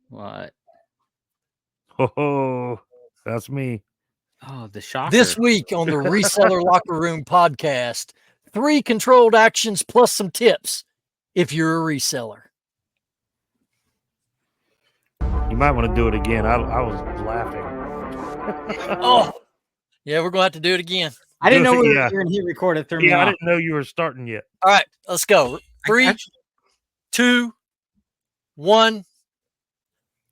What? Oh, that's me. Oh, the shocker. This week on the Reseller Locker Room podcast, 3 controlled actions plus some tips if you're a reseller. You might want to do it again. I was laughing. Oh, yeah, we're going to have to do it again. I didn't know we were Yeah. here and he recorded through me Yeah, I off. didn't know you were starting yet. All right, let's go. 3, 2, 1.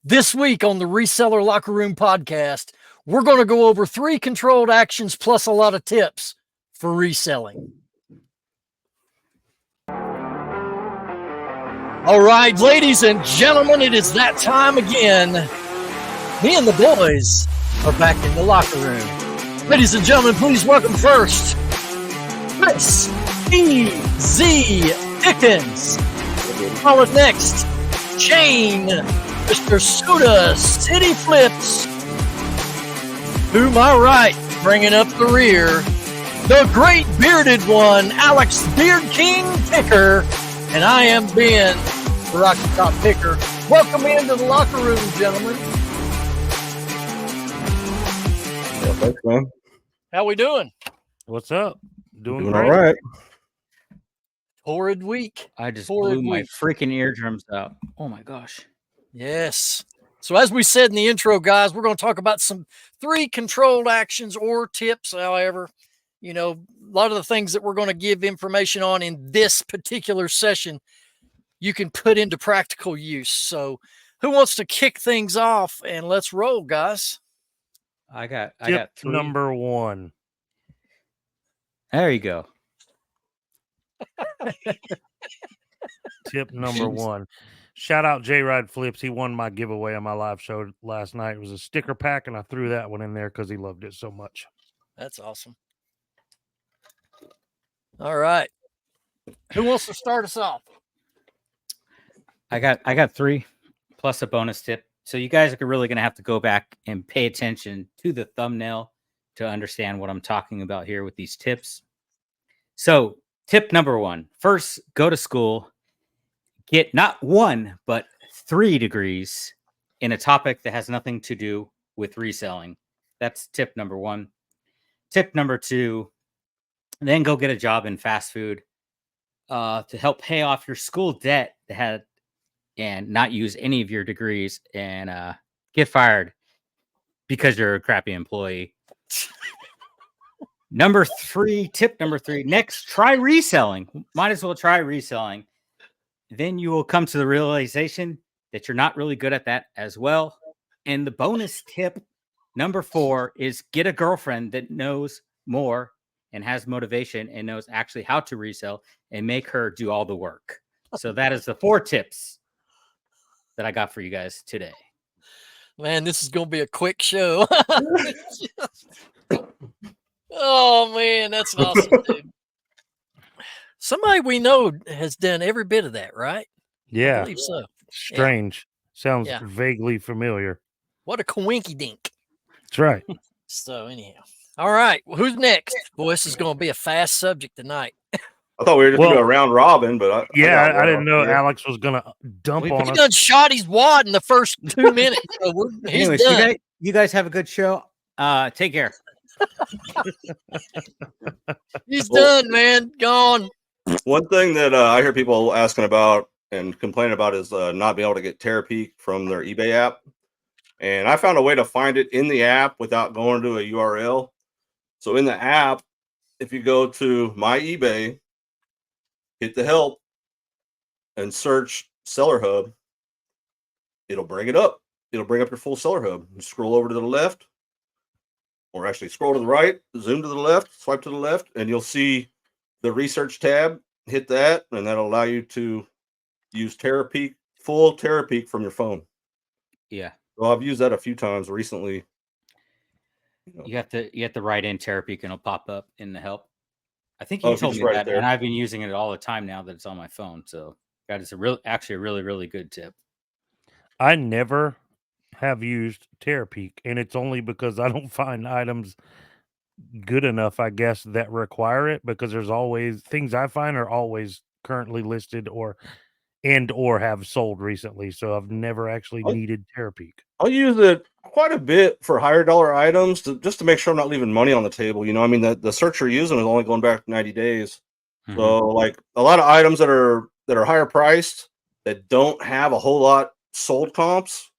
This week on the Reseller Locker Room podcast, we're going to go over 3 controlled actions plus a lot of tips for reselling. All right, ladies and gentlemen, it is that time again. Me and the boys are back in the locker room. Ladies and gentlemen, please welcome first Miss E.Z. Dickens. Followed next, Shane, Mr. Suda City Flips. To my right, bringing up the rear, the great bearded one, Alex Beard King Picker. And I am Ben, the Rocky Top Picker. Welcome into the locker room, gentlemen. Yeah, thanks, man. How we doing? What's up? Doing all great. right. Horrid week. I just Horrid blew my week. freaking eardrums out. Oh my gosh. Yes. So as we said in the intro, guys, we're going to talk about some 3 controlled actions or tips. However, you know, a lot of the things that we're going to give information on in this particular session, you can put into practical use. So who wants to kick things off and let's roll, guys? I got Tip 3. number 1. There you go. Tip number 1. Shout out J Ride Flips. He won my giveaway on my live show last night. It was a sticker pack, and I threw that one in there because he loved it so much. That's awesome. All right. Who wants to start us off? I got 3 plus a bonus tip. So you guys are really going to have to go back and pay attention to the thumbnail to understand what I'm talking about here with these tips. So tip number 1, first, go to school, get not 1, but 3 degrees in a topic that has nothing to do with reselling. That's tip number 1. Tip number 2, then go get a job in fast food to help pay off your school debt and not use any of your degrees and get fired because you're a crappy employee. Tip number 3, next, try reselling. Might as well try reselling. Then you will come to the realization that you're not really good at that as well. And the bonus tip number 4 is get a girlfriend that knows more and has motivation and knows actually how to resell and make her do all the work. So that is the 4 tips that I got for you guys today. Man, this is going to be a quick show. Oh, man, that's awesome, dude. Somebody we know has done every bit of that, right? I Yeah. believe so. Strange. Sounds Yeah. vaguely familiar. What a coinky dink. That's right. So, anyhow. All right. Well, who's next? Boy, this is going to be a fast subject tonight. I thought we were just going to do a round robin, but I didn't know Alex was going to dump on He us. done shot his wad in the first 2 minutes. So he's Anyways, done. you guys have a good show. Take care. He's done, man. Gone. One thing that I hear people asking about and complaining about is not being able to get Terapeak from their eBay app. And I found a way to find it in the app without going to a URL. So in the app, if you go to my eBay, hit the help and search Seller Hub, it'll bring it up. It'll bring up your full Seller Hub. You scroll over to the left, or actually scroll to the right, zoom to the left, swipe to the left, and you'll see the research tab. Hit that, and that'll allow you to use Terapeak, full Terapeak from your phone. Yeah. Well, I've used that a few times recently. You have to write in Terapeak and it'll pop up in the help. I think you told me right that, there. and I've been using it all the time now that it's on my phone. So that is actually a really, really good tip. I never have used Terapeak, and it's only because I don't find items good enough, I guess, that require it, because there's always things I find are always currently listed or and or have sold recently. So I've never actually Oh. needed Terapeak. I'll use it quite a bit for higher dollar items just to make sure I'm not leaving money on the table. You know, I mean, the search you're using is only going back 90 days. Mhm. So like a lot of items that are higher priced that don't have a whole lot sold comps,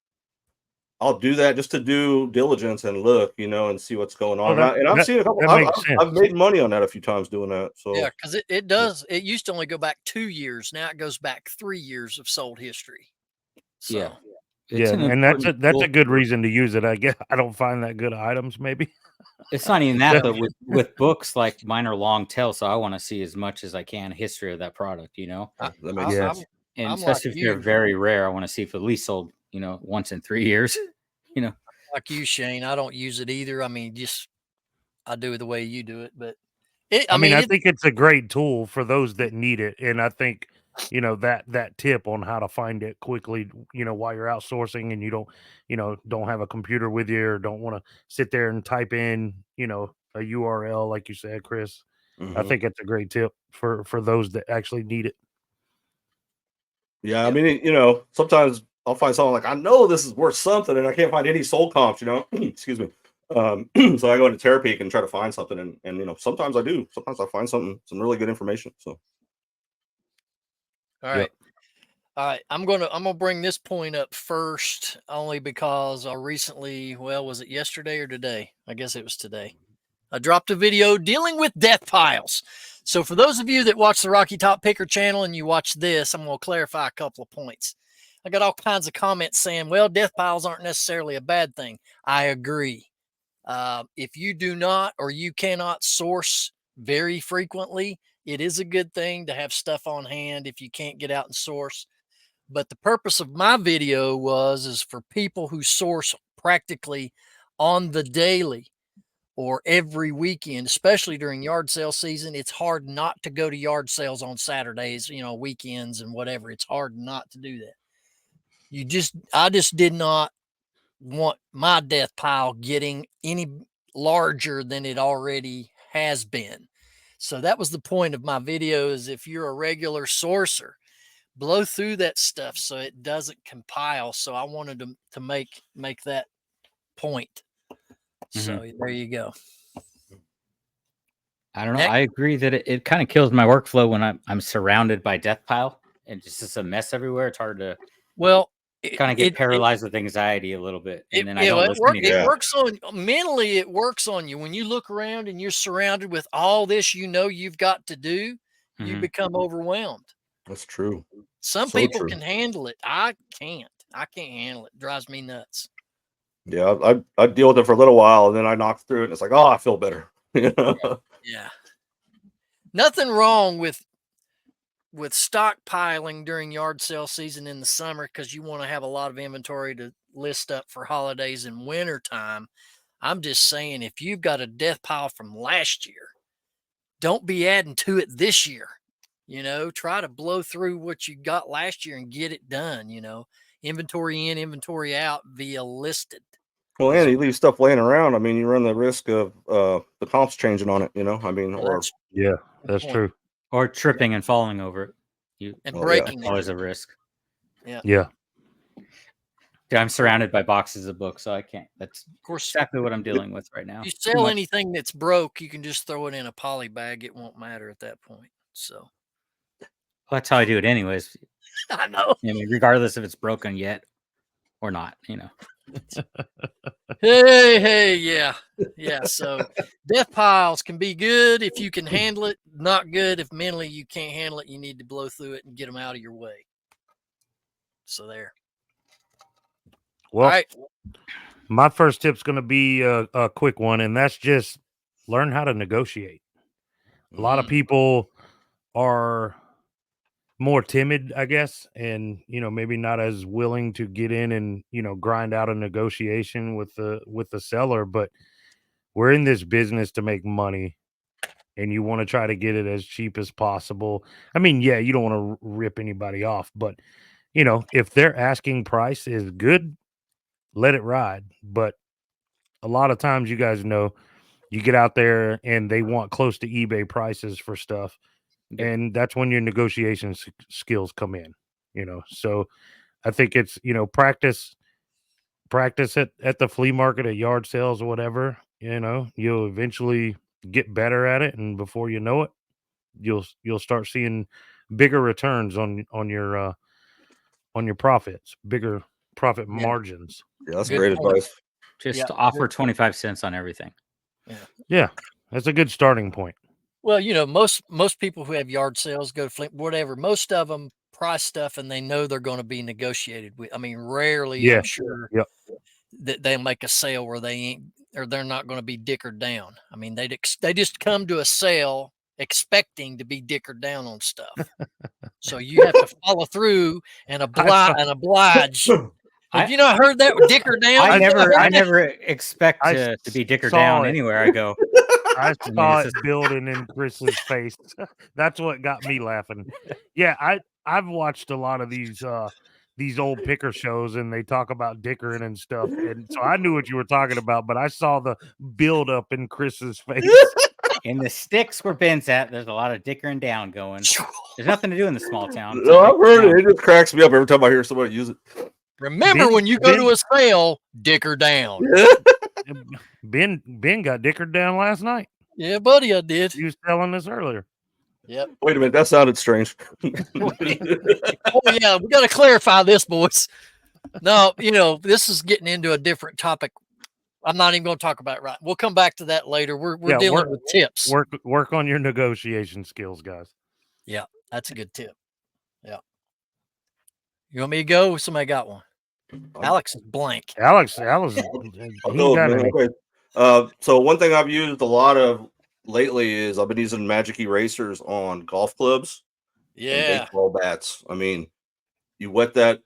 I'll do that just to do diligence and look, you know, and see what's going on. Oh, And I've seen a couple. that makes sense. I've made money on that a few times doing that. So Yeah, because it does. It used to only go back 2 years. Now it goes back 3 years of sold history. So Yeah. Yeah, an and that's important a tool. good reason to use it. I guess I don't find that good items, maybe. It's not even that, Yeah. but with books, like mine are long tail, so I want to see as much as I can history of that product, you know. I, that makes Yeah. sense. And I'm especially like if they're you. very rare, I want to see if at least sold, you know, once in 3 years. You know, like you, Shane. I don't use it either. I mean, just I do it the way you do it, but I mean, I it, think it's a great tool for those that need it, and I think that tip on how to find it quickly, while you're outsourcing and you don't have a computer with you or don't want to sit there and type in, a URL like you said, Chris. I Mhm. think it's a great tip for those that actually need it. Yeah, I Yep. mean, you know, sometimes I'll find something like I know this is worth something, and I can't find any sold comps. You know, excuse me. So I go into Terapeak and try to find something, and you know, sometimes I do. Sometimes I find some really good information. So all right. All right, I'm gonna bring this point up first, only because I recently, well, was it yesterday or today? I guess it was today. I dropped a video dealing with death piles. So for those of you that watch the Rocky Top Picker channel and you watch this, I'm gonna clarify a couple of points. I got all kinds of comments saying, well, death piles aren't necessarily a bad thing. I agree. If you do not or you cannot source very frequently, it is a good thing to have stuff on hand if you can't get out and source. But the purpose of my video is for people who source practically on the daily or every weekend, especially during yard sale season. It's hard not to go to yard sales on Saturdays, weekends and whatever. It's hard not to do that. I just did not want my death pile getting any larger than it already has been. So that was the point of my video, is if you're a regular sourcer, blow through that stuff so it doesn't compile. So I wanted to make that point. So there you go. I don't know. Next. I agree that it kind of kills my workflow when I'm surrounded by death pile and just a mess everywhere. It's hard to Well, kind of get paralyzed with anxiety a little bit, and then I don't listen to you. It works on mentally. It works on you when you look around and you're surrounded with all this. You've got to do. You become overwhelmed. that's true. Some So people true. can handle it. I can't. I can't handle it. It drives me nuts. Yeah, I deal with it for a little while, and then I knock through it, and it's like, oh, I feel better. Yeah. Nothing wrong with stockpiling during yard sale season in the summer, because you want to have a lot of inventory to list up for holidays and winter time. I'm just saying, if you've got a death pile from last year, don't be adding to it this year. Try to blow through what you got last year and get it done. Inventory in, inventory out via listed. Well, and you leave stuff laying around. I mean, you run the risk of the comps changing on it. You know, I mean, or That's true. Or tripping and falling over it. Breaking always a risk. Yeah. Yeah. I'm surrounded by boxes of books, so I can't. That's Of course, exactly what I'm dealing with right now. If you sell anything that's broke, you can just throw it in a poly bag. It won't matter at that point. So that's how I do it, anyways. I know. I mean, regardless if it's broken yet or not, Hey, yeah. So death piles can be good if you can handle it. Not good if mentally you can't handle it. You need to blow through it and get them out of your way. So there. Well, all right. My first tip's going to be a quick one, and that's just learn how to negotiate. A lot of people are more timid, I guess, and maybe not as willing to get in and grind out a negotiation with the seller. But we're in this business to make money, and you want to try to get it as cheap as possible. I mean, yeah, you don't want to rip anybody off, but if their asking price is good, let it ride. But a lot of times, you guys know, you get out there and they want close to eBay prices for stuff. Yep. And that's when your negotiation skills come in. So I think it's, practice at the flea market, at yard sales or whatever. You'll eventually get better at it, and before you know it, you'll start seeing bigger returns on your profits, bigger profit margins. Yeah, that's Good great point. advice. Just Yeah. offer 25 cents on everything. Yeah, that's a good starting point. Well, most people who have yard sales go to flip, whatever. Most of them price stuff and they know they're going to be negotiated with. I mean, rarely, Yeah. I'm sure, Yep. that they'll make a sale where they ain't, or they're not going to be dickered down. I mean, they just come to a sale expecting to be dickered down on stuff. So you have to follow through and oblige. Have you not heard that? Dicker down? I never expect I to be dicker saw down it. anywhere I go. I mean, saw it's it just- building in Chris's face. That's what got me laughing. Yeah, I've watched a lot of these old picker shows, and they talk about dickering and stuff, and so I knew what you were talking about, but I saw the build up in Chris's face. In the sticks where Ben's at, there's a lot of dickering down going. There's nothing to do in the small town. It's a No, I've big heard town. it. It just cracks me up every time I hear somebody use it. Remember, when you go to a sale, dicker down. Ben got dickered down last night. Yeah, buddy, I did. He was telling us earlier. Yep. Wait a minute, that sounded strange. Oh yeah, we got to clarify this, boys. No, this is getting into a different topic. I'm not even going to talk about it right. We'll come back to that later. We're dealing with tips. Work on your negotiation skills, guys. Yeah, that's a good tip. Yeah. You want me to go? Somebody got one. Alex is blank. Alex, I'll he go, got man. it. Okay. So one thing I've used a lot of lately is I've been using magic erasers on golf clubs and Yeah. baseball bats. I mean, you wet that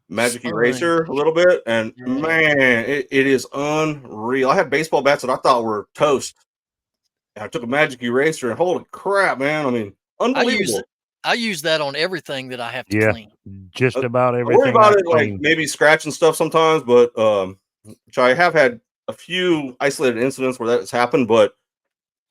magic Sponge. eraser a little bit, and Yeah. man, it is unreal. I had baseball bats that I thought were toast, and I took a magic eraser, and holy crap, man! I mean, unbelievable. I use that on everything that I have to Yeah. clean. Just about I everything. worry about I it, like clean. maybe scratching stuff sometimes, but which I have had a few isolated incidents where that has happened, but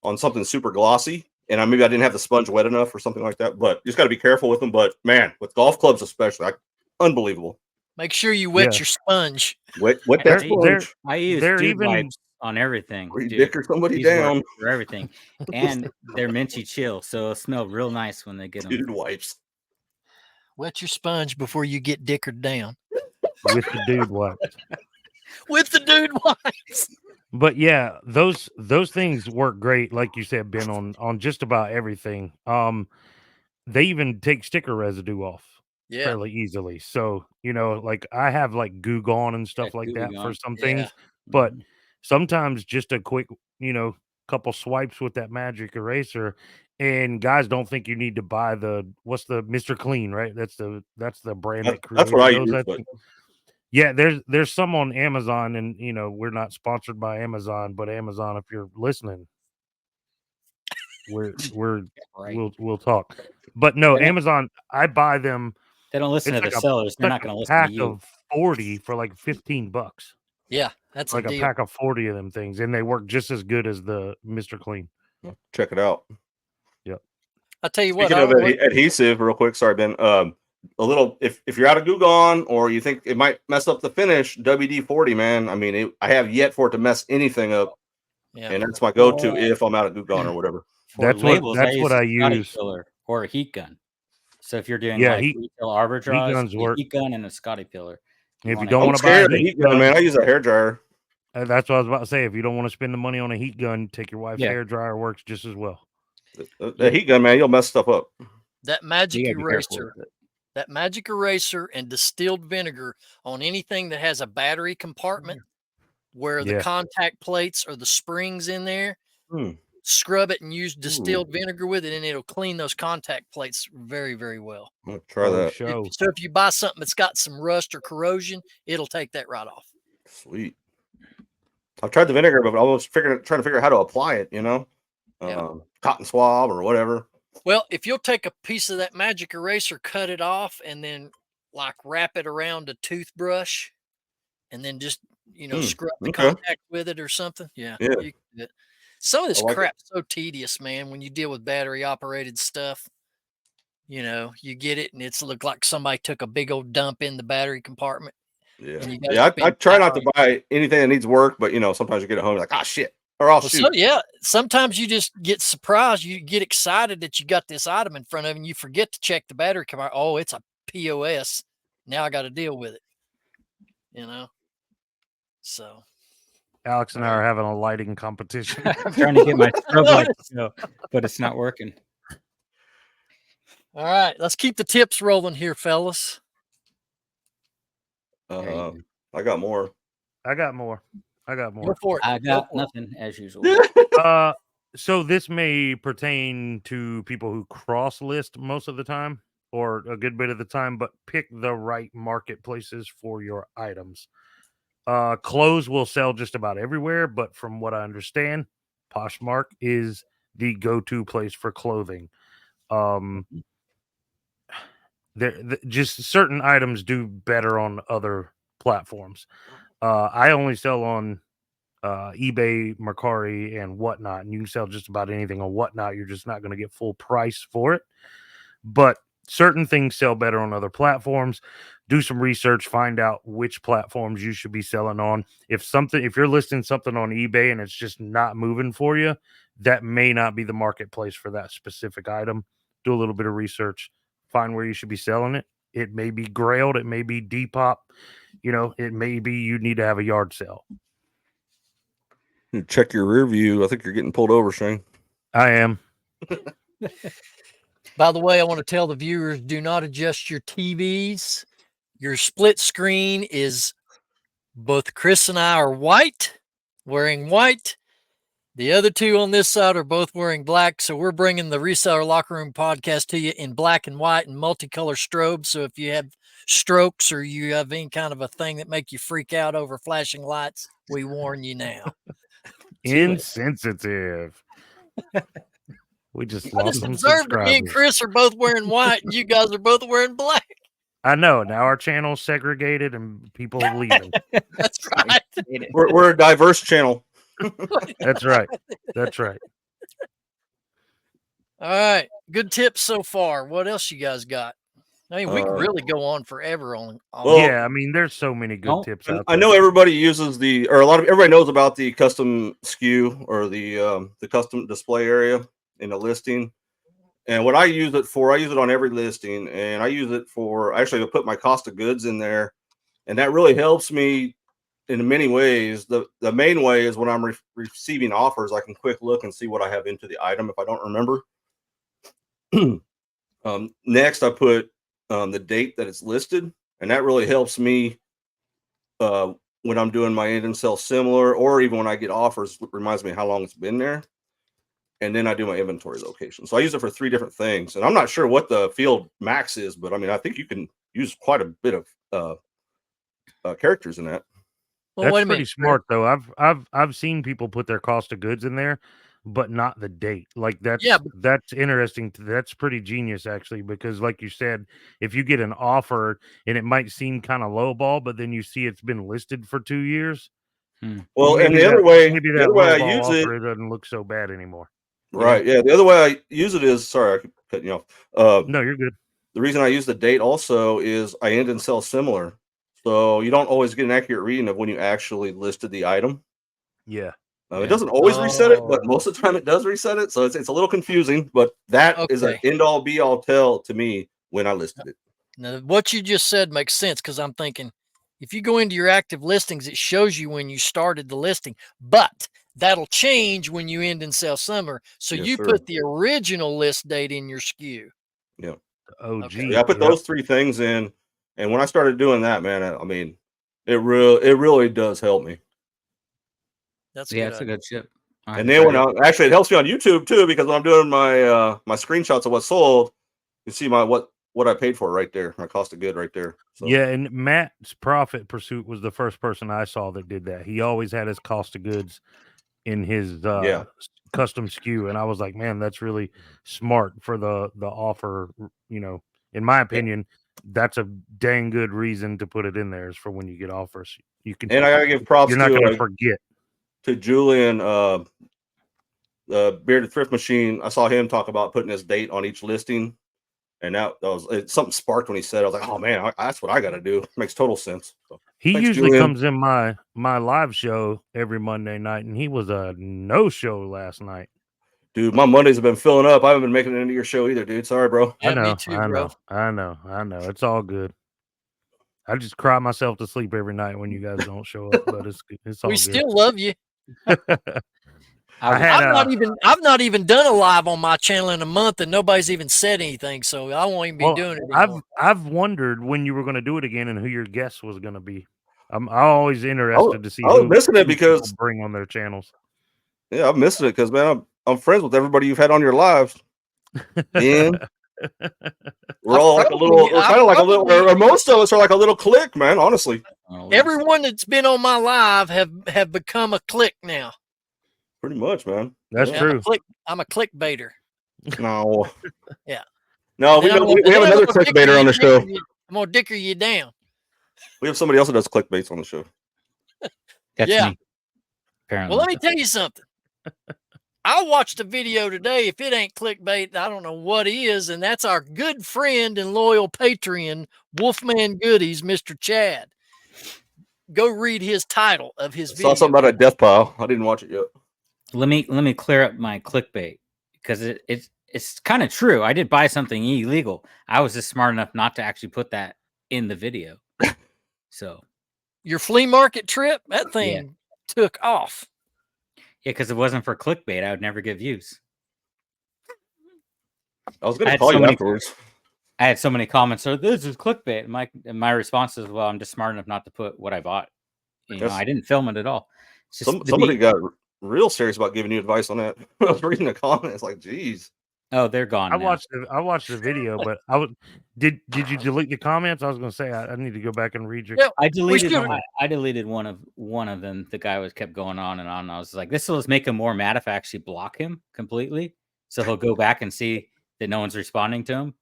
on something super glossy, and maybe I didn't have the sponge wet enough or something like that. But you just got to be careful with them. But man, with golf clubs especially, unbelievable. Make sure you wet Yeah. your sponge. Wet that They're- sponge. I use They're dude even- wipes on everything. Or you dude. dicker somebody These work down. for everything, and they're minty chill, so it'll smell real nice when they get them. Dude wipes. Wet your sponge before you get dickered down. with the dude wipes. With the dude wipes. But yeah, those things work great, like you said, Ben, on just about everything. They even take sticker residue off Yeah. fairly easily. So, like I have like Goo Gone and stuff Yeah, like Goo that for Gone. some Yeah. things. But sometimes just a quick, couple swipes with that magic eraser. And guys don't think you need to buy what's the Mr. Clean, right? That's the brand that That's what I created those, use. I But think. Yeah, there's some on Amazon, and we're not sponsored by Amazon, but Amazon, if you're listening, we're Right. we'll talk. But no, Yeah. Amazon, I buy them They don't listen to it's the like a- sellers. They're like not going to a listen to pack you. of 40 for like $15. Yeah. That's Like a a deal. pack of 40 of them things, and they work just as good as the Mr. Clean. check it out. I tell you what, Speaking I of don't know what- adhesive, real quick, sorry, Ben. A little, if you're out of Goo Gone or you think it might mess up the finish, WD-40, man. I mean, I have yet for it to mess anything up, yeah. and that's my go-to Well, if I'm out of Goo Gone or whatever. For That's what labels, I a Scotty use. Pillar or a heat gun. So if you're doing Yeah, like retail arbitrage, guns a work. heat gun and a Scotty Pillar. If you wanna don't go- want I'm to buy a scared of the heat heat gun, gun, man. I use a hair dryer. that's what I was about to say. If you don't want to spend the money on a heat gun, take your wife's Yeah. hair dryer, works just as well. The heat gun, man, you'll mess stuff up. That magic You gotta be careful eraser, with it. that magic eraser and distilled vinegar on anything that has a battery compartment where the Yeah. contact plates or the springs in there, Hmm. scrub it and use distilled vinegar with it, and it'll clean those contact plates very, very well. I'm gonna try Oh, that. show. So if you buy something that's got some rust or corrosion, it'll take that right off. Sweet. I've tried the vinegar, but I was trying to figure out how to apply it. Yeah. Cotton swab or whatever. Well, if you'll take a piece of that magic eraser, cut it off, and then like wrap it around a toothbrush, and then just scrub the okay. contact with it or something. Yeah. Yeah. You can do it. Some of this I like it. crap's so tedious, man, when you deal with battery operated stuff. You know, you get it and it's looked like somebody took a big old dump in the battery compartment. Yeah. And you guys Yeah. I spend try not to hours. buy anything that needs work, but sometimes you get it home like, ah, shit, or I'll Well, shoot. sometimes you just get surprised. You get excited that you got this item in front of you and you forget to check the battery compartment. Oh, it's a POS. Now I got to deal with it. You know? So. Alex and I are having a lighting competition. I'm trying to get my strobe light to go, but it's not working. All right, let's keep the tips rolling here, fellas. I got more. I got more. Go for it. I Go got for it. nothing as usual. So this may pertain to people who cross list most of the time or a good bit of the time, but pick the right marketplaces for your items. Clothes will sell just about everywhere, but from what I understand, Poshmark is the go-to place for clothing. Just certain items do better on other platforms. I only sell on eBay, Mercari, and whatnot, and you can sell just about anything on whatnot. You're just not going to get full price for it, but certain things sell better on other platforms. Do some research, find out which platforms you should be selling on. If you're listing something on eBay and it's just not moving for you, that may not be the marketplace for that specific item. Do a little bit of research, find where you should be selling it. It may be Grailed, it may be Depop, it may be you need to have a yard sale. Check your rear view. I think you're getting pulled over, Shane. I am. By the way, I want to tell the viewers, do not adjust your TVs. Your split screen is both Chris and I are wearing white. The other two on this side are both wearing black. So we're bringing the Reseller Locker Room podcast to you in black and white and multicolor strobe. So if you have strokes or you have any kind of a thing that make you freak out over flashing lights, we warn you now. Insensitive. We just lost some observed that me and subscribers. Chris are both wearing white and you guys are both wearing black. I know. Now our channel's segregated and people are leaving. That's right. We're a diverse channel. That's right. That's right. All right. Good tips so far. What else you guys got? I mean, we could really go on forever on Well, yeah, I mean, there's so many good tips out there. I know everybody uses everybody knows about the custom SKU or the custom display area in a listing. And what I use it for, I use it on every listing, and I use it for actually I put my cost of goods in there, and that really helps me in many ways. The main way is when I'm receiving offers, I can quick look and see what I have into the item if I don't remember. Next, I put the date that it's listed, and that really helps me when I'm doing my end and sell similar, or even when I get offers, it reminds me how long it's been there. And then I do my inventory location. So I use it for 3 different things. And I'm not sure what the field max is, but I mean, I think you can use quite a bit of characters in that. Well, That's pretty smart, though. I've seen people put their cost of goods in there, but not the date. Like that's interesting. That's pretty genius, actually, because like you said, if you get an offer and it might seem kind of lowball, but then you see it's been listed for 2 years. Well, and the other way I use it doesn't look so bad anymore. Right. Yeah. The other way I use it is, sorry, I keep cutting you off. No, you're good. The reason I use the date also is I end and sell similar. So you don't always get an accurate reading of when you actually listed the item. Yeah. It doesn't always reset it, but most of the time it does reset it. So it's a little confusing, but that is an end all be all tell to me when I listed it. Now, what you just said makes sense because I'm thinking if you go into your active listings, it shows you when you started the listing, but that'll change when you end and sell summer. So you put the original list date in your SKU. Yeah. OG. Okay. Yeah, I put those 3 things in. And when I started doing that, man, I mean, it really does help me. That's it's a good tip. And then it helps me on YouTube too, because when I'm doing my my screenshots of what sold, you see what I paid for right there, my cost of good right there. So. Yeah, and Matt's Profit Pursuit was the first person I saw that did that. He always had his cost of goods in his custom SKU, and I was like, man, that's really smart for the offer. In my opinion, that's a dang good reason to put it in there is for when you get offers. You can, and I gotta give props. You're not going to forget. To Julian, the Bearded Thrift Machine, I saw him talk about putting his date on each listing, And something sparked when he said, I was like, oh man, that's what I got to do. Makes total sense. So, He thanks, usually Julian. comes in my live show every Monday night, and he was a no-show last night. Dude, my Mondays have been filling up. I haven't been making it into your show either, dude. Sorry, bro. Yeah, I know, me too, bro. I know. It's all good. I just cry myself to sleep every night when you guys don't show up, but it's all We good. still love you. I had I've not even done a live on my channel in a month, and nobody's even said anything. So I won't even be doing it anymore. I've wondered when you were going to do it again and who your guest was going to be. I'm always interested to see I was missing it because people bring on their channels. Yeah, I'm missing it because man, I'm friends with everybody you've had on your lives. And we're all like a little. We're kind of like a little. Or most of us are like a little clique, man. Honestly, everyone that's been on my live have become a clique now. Pretty much, man. That's true. I'm a clickbaiter. No. Yeah. No, we have another clickbaiter on the show. I'm gonna dicker you down. We have somebody else that does clickbaits on the show. That's me. Apparently. Well, let me tell you something. I watched a video today. If it ain't clickbait, I don't know what is. And that's our good friend and loyal Patreon, Wolfman Goodies, Mr. Chad. Go read his title of his video. Saw something about a death pile. I didn't watch it yet. Let me clear up my clickbait because it's kind of true. I did buy something illegal. I was just smart enough not to actually put that in the video. So your flea market trip, that thing took off. Yeah, because it wasn't for clickbait, I would never get views. I was going to call you afterwards. I had so many comments. So this is clickbait. My response is, well, I'm just smart enough not to put what I bought. I didn't film it at all. Somebody got real serious about giving you advice on that. I was reading the comments, like, geez. Oh, they're gone. I watched the video, but did you delete the comments? I was going to say I need to go back and read your. Yeah, I deleted one of them. The guy kept going on and on. I was like, this will just make him more mad if I actually block him completely. So he'll go back and see that no one's responding to him.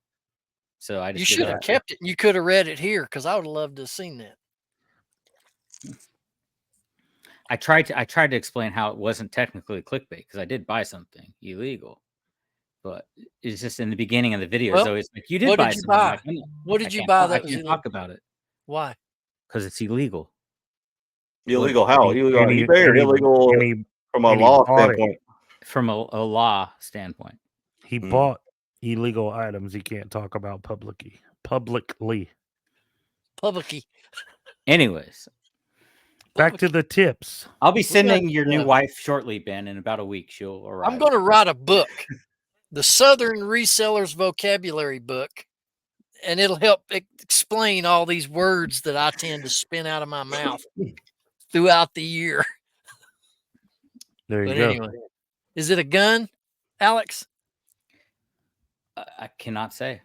So I just should have kept it. And you could have read it here because I would have loved to have seen that. I tried to explain how it wasn't technically clickbait because I did buy something illegal. But it's just in the beginning of the video. So it's like, you did buy something. Like, what did you buy? I can't talk about it. Why? Because it's illegal. Illegal how? Illegal on eBay or illegal from a law standpoint? From a law standpoint. He bought illegal items he can't talk about publicly. Anyways. Back to the tips. I'll be sending your new wife shortly, Ben. In about a week, she'll arrive. I'm going to write a book. The Southern Resellers Vocabulary Book, and it'll help explain all these words that I tend to spin out of my mouth throughout the year. There you go. Anyway, is it a gun, Alex? I cannot say.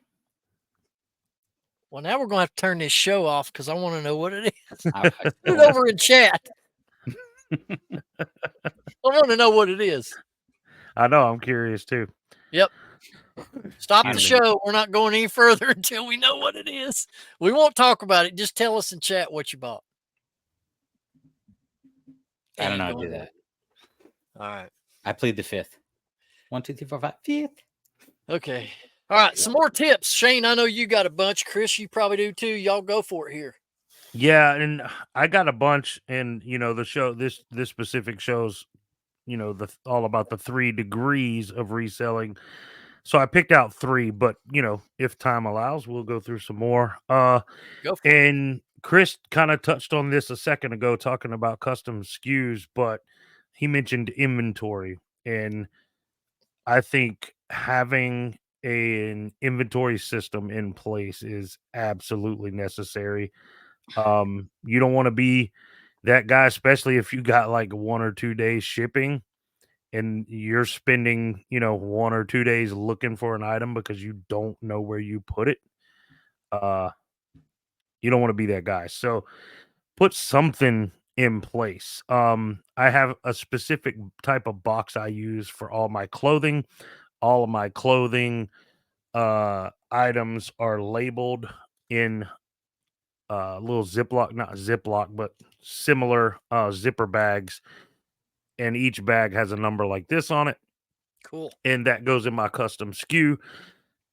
Well, now we're going to have to turn this show off because I want to know what it is. Put it over in chat. I want to know what it is. I know. I'm curious too. Yep. Stop the show. We're not going any further until we know what it is. We won't talk about it. Just tell us in chat what you bought. I don't know how to do that. All right. I plead the fifth. 1, 2, 3, 4, 5, fifth. Okay. All right. Some more tips. Shane, I know you got a bunch. Chris, you probably do too. Y'all go for it here. Yeah, and I got a bunch, and the show, this specific show's all about the 3 degrees of reselling. So I picked out 3, but if time allows, we'll go through some more. Go for and Chris kind of touched on this a second ago, talking about custom SKUs, but he mentioned inventory, and I think having an inventory system in place is absolutely necessary. You don't want to be that guy, especially if you got like 1 or 2 days shipping and you're spending, 1 or 2 days looking for an item because you don't know where you put it. You don't want to be that guy. So put something in place. I have a specific type of box I use for all my clothing. All of my clothing items are labeled in little Ziploc, not Ziploc, but similar zipper bags. And each bag has a number like this on it. Cool. And that goes in my custom SKU.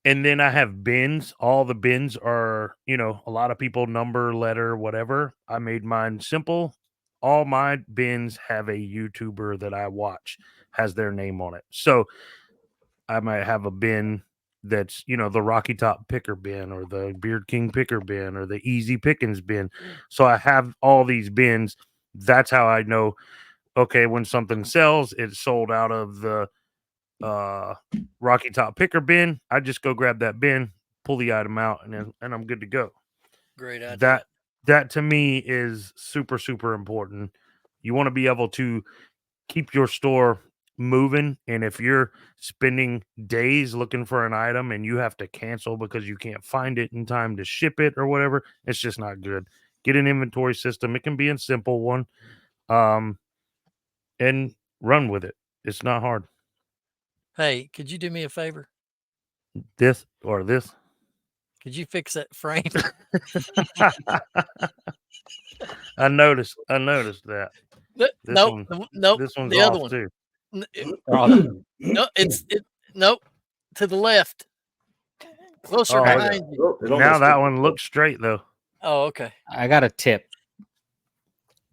And then I have bins. All the bins are, a lot of people number, letter, whatever. I made mine simple. All my bins have a YouTuber that I watch, has their name on it. So I might have a bin that's, the Rocky Top Picker bin or the Beard King Picker bin or the Easy Pickings bin. So I have all these bins. That's how I know, okay, when something sells, it's sold out of the Rocky Top Picker bin. I just go grab that bin, pull the item out, and I'm good to go. Great idea. That to me is super, super important. You want to be able to keep your store moving, and if you're spending days looking for an item and you have to cancel because you can't find it in time to ship it or whatever, it's just not good. Get an inventory system. It can be a simple one, and run with it. It's not hard. Hey, could you do me a favor? This or this. Could you fix that frame? I noticed that. This Nope. one- Nope. This one's The other off one. too. No, nope. To the left. Closer Oh, behind you. Now that one looks straight though. Oh, okay. I got a tip.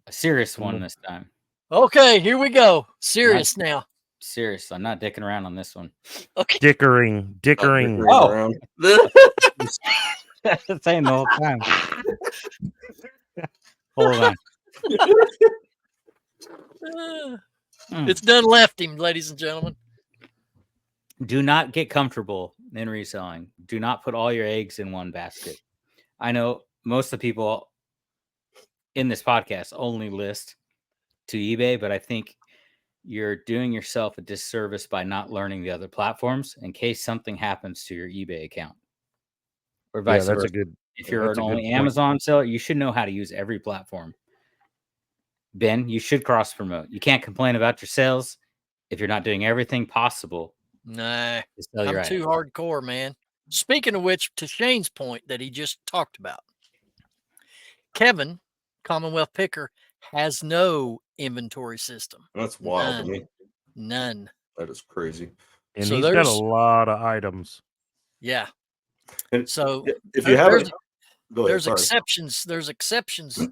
A serious one this time. Okay, here we go. Serious now. Serious. I'm not dicking around on this one. Okay. Dickering. Oh. Saying the whole time. Hold on. It's done left him, ladies and gentlemen. Do not get comfortable in reselling. Do not put all your eggs in one basket. I know most of the people in this podcast only list to eBay, but I think you're doing yourself a disservice by not learning the other platforms in case something happens to your eBay account or vice versa. If you're an only Amazon seller, you should know how to use every platform. Ben, you should cross promote. You can't complain about your sales if you're not doing everything possible. Nah, I'm too hardcore, man. Speaking of which, to Shane's point that he just talked about, Kevin, Commonwealth Picker, has no inventory system. That's wild to me. None. That is crazy. And so he's got a lot of items. Yeah. And so if you have there's exceptions. There's exceptions.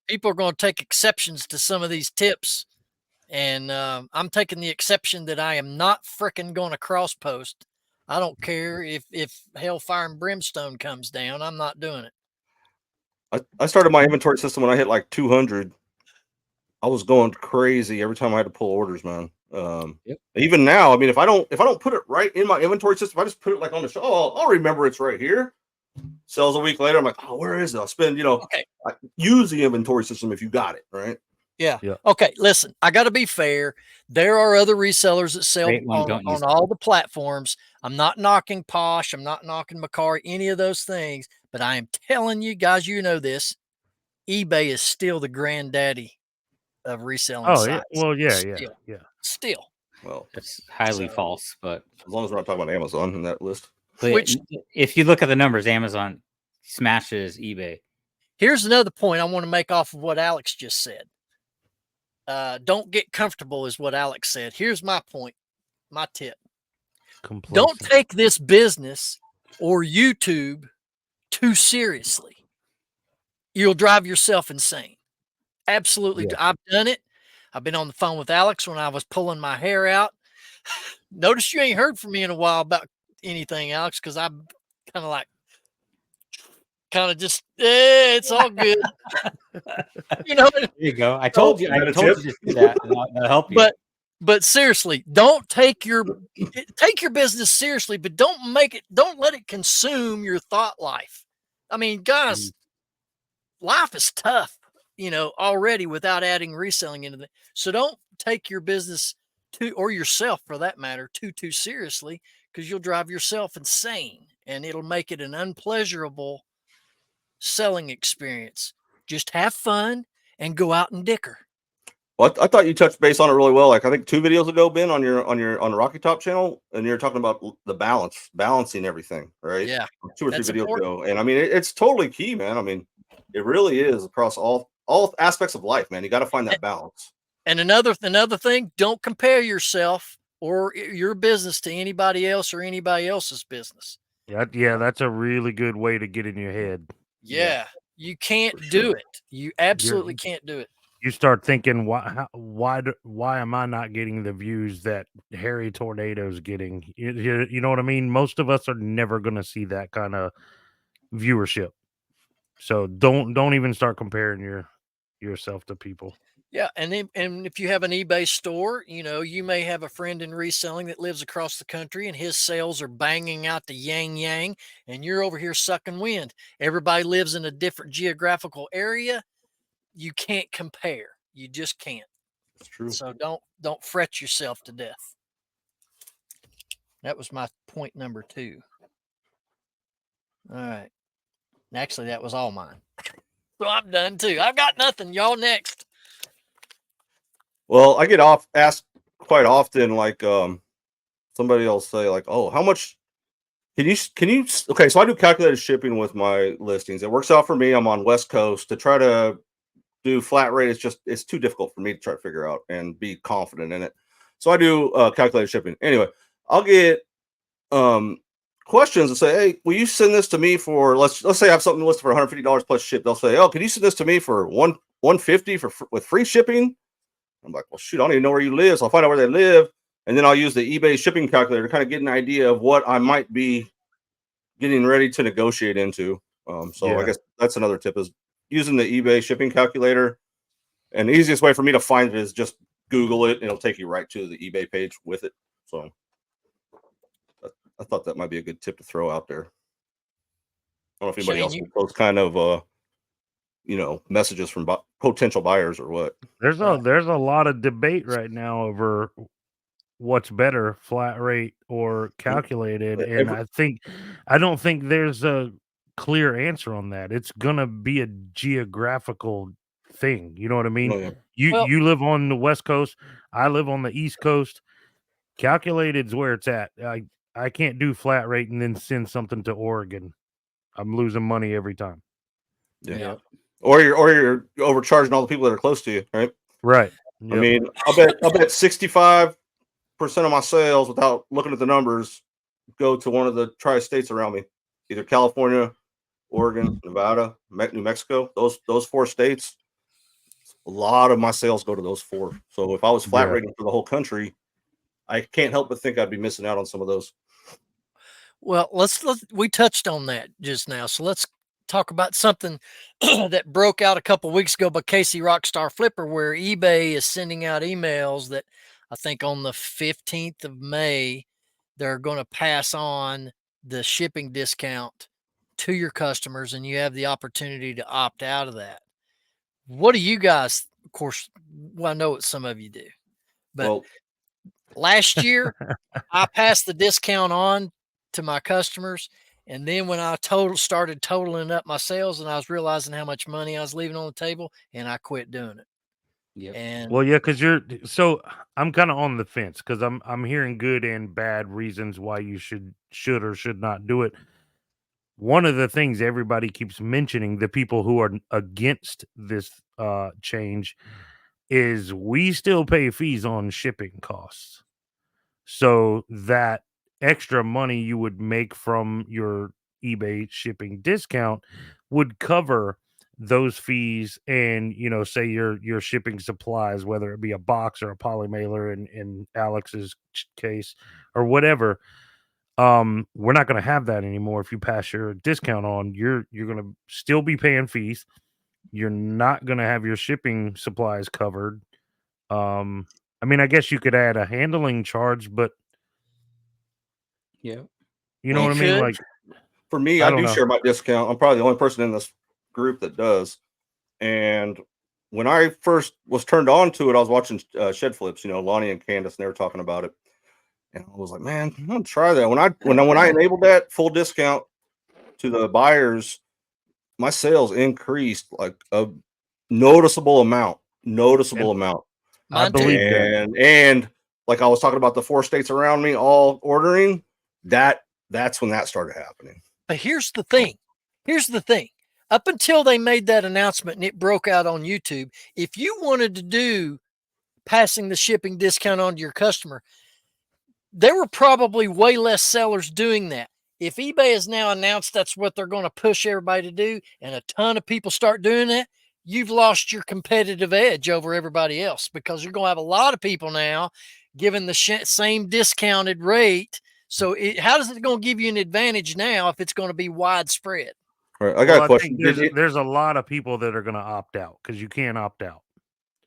People are going to take exceptions to some of these tips. And I'm taking the exception that I am not fricking going to cross post. I don't care if hellfire and brimstone comes down. I'm not doing it. I started my inventory system when I hit like 200. I was going crazy every time I had to pull orders, man. Even now, I mean, if I don't put it right in my inventory system, I just put it like on the show. Oh, I'll remember it's right here. Sells a week later, I'm like, oh, where is it? I'll spend, I use the inventory system if you got it, right? Yeah. Okay. Listen, I got to be fair. There are other resellers that sell on all the platforms. I'm not knocking Posh. I'm not knocking Macari, any of those things. But I am telling you guys, you know this. eBay is still the granddaddy of reselling sites. Well, yeah. Still. Well, it's highly false, but as long as we're not talking about Amazon in that list. Which, if you look at the numbers, Amazon smashes eBay. Here's another point I want to make off of what Alex just said. Don't get comfortable is what Alex said. Here's my point, my tip. Don't take this business or YouTube too seriously. You'll drive yourself insane. Absolutely. Yeah. I've done it. I've been on the phone with Alex when I was pulling my hair out. Notice you ain't heard from me in a while about anything, Alex, because I'm just, it's all good. There you go. I told you to do that. And I'll help you. But seriously, don't take your business seriously, but don't let it consume your thought life. I mean, guys, life is tough, already without adding reselling into it. So don't take your business or yourself for that matter, too seriously, because you'll drive yourself insane and it'll make it an unpleasurable selling experience. Just have fun and go out and dicker. Well, I thought you touched base on it really well. Like I think 2 videos ago, Ben, on the Rocky Top channel, and you're talking about the balancing everything, right? Yeah, 2 or 3 videos ago, and I mean it's totally key, man. I mean, it really is across all aspects of life, man. You got to find that balance. And another thing, don't compare yourself or your business to anybody else or anybody else's business. Yeah, that's a really good way to get in your head. Yeah, you can't For do sure. it. You absolutely can't do it. You start thinking, why am I not getting the views that Harry Tornado's getting? You know what I mean? Most of us are never going to see that kind of viewership. So don't even start comparing yourself to people. Yeah, and if you have an eBay store, you may have a friend in reselling that lives across the country, and his sales are banging out the yang yang, and you're over here sucking wind. Everybody lives in a different geographical area. You can't compare. You just can't. It's true. So don't fret yourself to death. That was my point number 2. All right. Actually, that was all mine. So I'm done too. I've got nothing. Y'all next. Well, I get asked quite often, like somebody will say, like, "Oh, how much can you?" Okay, so I do calculated shipping with my listings. It works out for me. I'm on West Coast. To try to do flat rate, it's too difficult for me to try to figure out and be confident in it. So I do calculated shipping. Anyway, I'll get questions and say, "Hey, will you send this to me for let's say I have something listed for $150 plus ship." They'll say, "Oh, can you send this to me for 150 with free shipping?" I'm like, "Well, shoot, I don't even know where you live, so I'll find out where they live, and then I'll use the eBay shipping calculator to kind of get an idea of what I might be getting ready to negotiate into." So I Yeah. guess that's another tip is using the eBay shipping calculator. And the easiest way for me to find it is just Google it, and it'll take you right to the eBay page with it. So I thought that might be a good tip to throw out there. I don't know if anybody Shane, else with those kind of messages from potential buyers or what. There's a lot of debate right now over what's better, flat rate or calculated, and I don't think there's a clear answer on that. It's gonna be a geographical thing. You know what I mean? Oh, yeah. You live on the West Coast, I live on the East Coast. Calculated's where it's at. I can't do flat rate and then send something to Oregon. I'm losing money every time. Yeah. Or you're overcharging all the people that are close to you, right? Right. I mean, I'll bet 65% of my sales, without looking at the numbers, go to one of the tri-states around me, either California, Oregon, Nevada, New Mexico. Those 4 states, a lot of my sales go to those 4. So if I was flat rating for the whole country, I can't help but think I'd be missing out on some of those. Well, we touched on that just now. So let's talk about something that broke out a couple weeks ago by Casey Rockstar Flipper, where eBay is sending out emails that I think on the 15th of May, they're going to pass on the shipping discount to your customers, and you have the opportunity to opt out of that. What do you guys, of course, well, I know what some of you do, but last year I passed the discount on to my customers. And then when I started totaling up my sales, and I was realizing how much money I was leaving on the table, and I quit doing it. Yeah. And well, yeah, because I'm kind of on the fence because I'm hearing good and bad reasons why you should or should not do it. One of the things everybody keeps mentioning, the people who are against this change, is we still pay fees on shipping costs. So that extra money you would make from your eBay shipping discount would cover those fees, and say your shipping supplies, whether it be a box or a poly mailer in Alex's case or whatever. We're not going to have that anymore. If you pass your discount on, you're going to still be paying fees. You're not going to have your shipping supplies covered. I mean, I guess you could add a handling charge, but Yeah. you know what I mean? Like, for me, I do share my discount. I'm probably the only person in this group that does. And when I first was turned on to it, I was watching Shed Flips, Lonnie and Candace, and they were talking about it. And I was like, man, I'm gonna try that. When I enabled that full discount to the buyers, my sales increased like a noticeable amount. I believe that. And like I was talking about the 4 states around me all ordering, that's when that started happening. But here's the thing. Up until they made that announcement and it broke out on YouTube, if you wanted to do passing the shipping discount on to your customer, there were probably way less sellers doing that. if eBay has now announced that's what they're going to push everybody to do, and a ton of people start doing that, you've lost your competitive edge over everybody else, because you're going to have a lot of people now giving the same discounted rate. So how is it going to give you an advantage now if it's going to be widespread? All right, I got a question. There's a lot of people that are going to opt out because you can't opt out.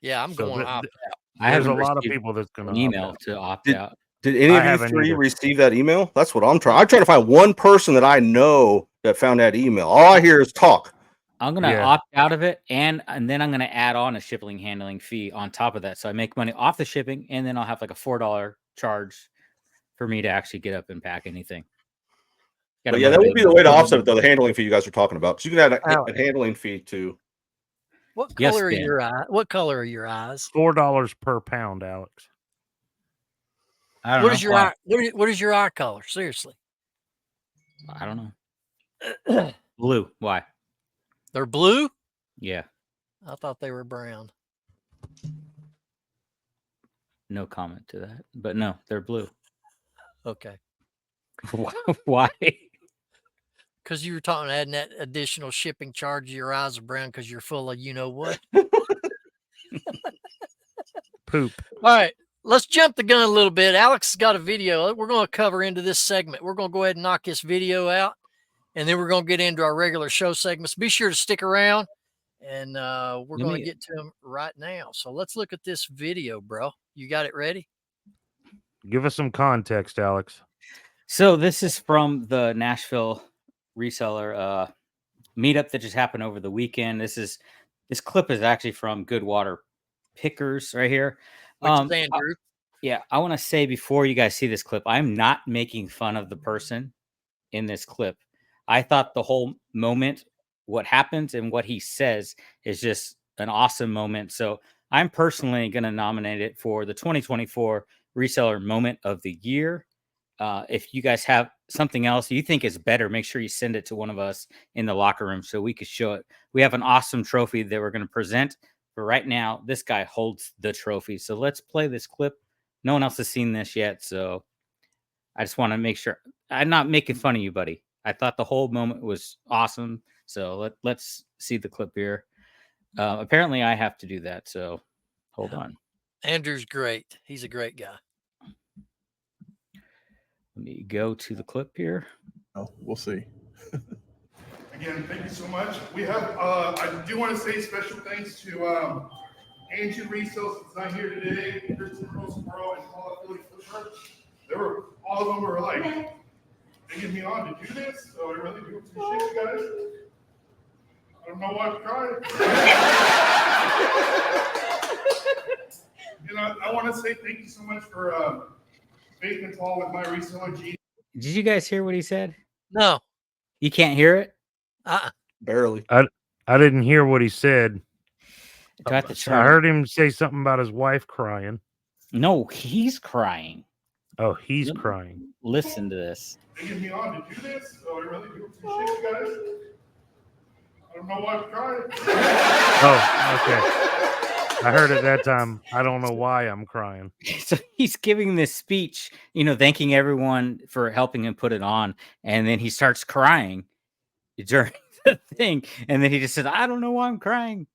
Yeah, I'm going to opt out. There's a lot of people that's going to email to opt out. Did any of you three receive that email? That's what I'm trying. I'm trying to find one person that I know that found that email. All I hear is talk. I'm going to opt out of it, and then I'm going to add on a shipping handling fee on top of that. So I make money off the shipping, and then I'll have like a $4 charge for me to actually get up and pack anything. But yeah, that would be the way to offset it, though, the handling fee you guys are talking about. So you can add a handling fee too. What color are your eyes? What color are your eyes? $4 per pound, Alex. What is your eye? What is your eye color? Seriously, I don't know. Blue. Why? They're blue? Yeah. I thought they were brown. No comment to that. But no, they're blue. Okay. Why? Because you were talking adding that additional shipping charge. Your eyes are brown because you're full of you know what? Poop. All right. Let's jump the gun a little bit. Alex has got a video we're going to cover into this segment. We're going to go ahead and knock this video out, and then we're going to get into our regular show segments. Be sure to stick around, and we're going to get to them right now. So let's look at this video, bro. You got it ready? Give us some context, Alex. So this is from the Nashville reseller meetup that just happened over the weekend. This clip is actually from Goodwater Pickers right here. Which is Andrew. Yeah, I want to say before you guys see this clip, I'm not making fun of the person in this clip. I thought the whole moment, what happens and what he says, is just an awesome moment. So I'm personally going to nominate it for the 2024 Reseller Moment of the Year. If you guys have something else you think is better, make sure you send it to one of us in the locker room so we could show it. We have an awesome trophy that we're going to present. But right now, this guy holds the trophy. So let's play this clip. No one else has seen this yet. So I just want to make sure I'm not making fun of you, buddy. I thought the whole moment was awesome. So let's see the clip here. Apparently, I have to do that. So hold on. Andrew's great. He's a great guy. Let me go to the clip here. Oh, we'll see. Again, thank you so much. We have, I do want to say special thanks to Ancient Resales that's not here today, Kristen Roseborough and Paula Philly Flipper. All of them were like, they get me on to do this, so I really do appreciate you guys. I don't know why I'm crying. I want to say thank you so much for Faith and Paul with my reseller G. Did you guys hear what he said? No. You can't hear it? Barely. I didn't hear what he said. I heard him say something about his wife crying. No, he's crying. Oh, he's crying. Listen to this. They get me on to do this, so I really do appreciate you guys. I don't know why I'm crying. Oh, okay. I heard it that time. I don't know why I'm crying. So he's giving this speech, thanking everyone for helping him put it on. And then he starts crying during the thing. And then he just says, I don't know why I'm crying.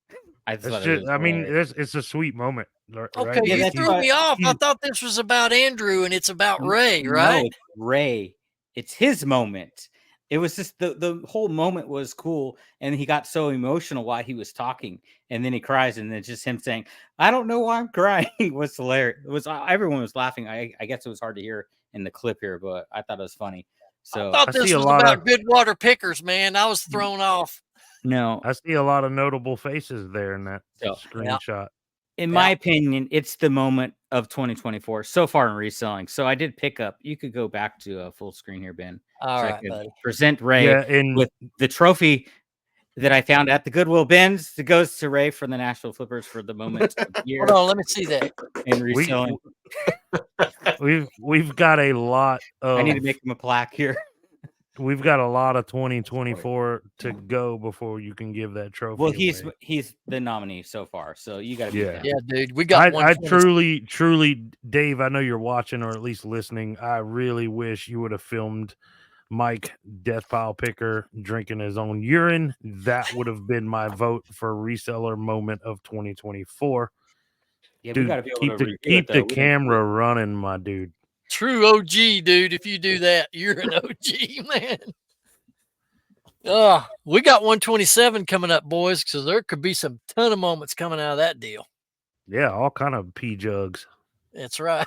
It's a sweet moment. Right? Okay, you threw me off. I thought this was about Andrew and it's about Ray, right? No, it's Ray. It's his moment. It was just the whole moment was cool. And he got so emotional while he was talking. And then he cries. And then just him saying, I don't know why I'm crying was hilarious. Everyone was laughing. I guess it was hard to hear in the clip here, but I thought it was funny. So I thought this was about Goodwater Pickers, man. I was thrown off. No. I see a lot of notable faces there in that screenshot. In my opinion, it's the moment of 2024 so far in reselling. So I did pick up. You could go back to a full screen here, Ben. All so right, I could buddy. present Ray with the trophy that I found at the Goodwill bins. That goes to Ray for the Nashville Flippers for the moment of the year. Hold on, let me see that. In reselling, we've got a lot of. I need to make him a plaque here. We've got a lot of 2024 to go before you can give that trophy. Well, he's the nominee so far, so you got to be yeah, dude. We got. I truly, Dave. I know you're watching or at least listening. I really wish you would have filmed Mike Death Pile Picker drinking his own urine. That would have been my vote for reseller moment of 2024. Yeah, we Dude, got to be able keep to the review keep it, though. the We didn't- camera running, my dude. True OG, dude. If you do that, you're an OG, man. We got 127 coming up, boys, because there could be some ton of moments coming out of that deal. Yeah, all kind of pee jugs. That's right.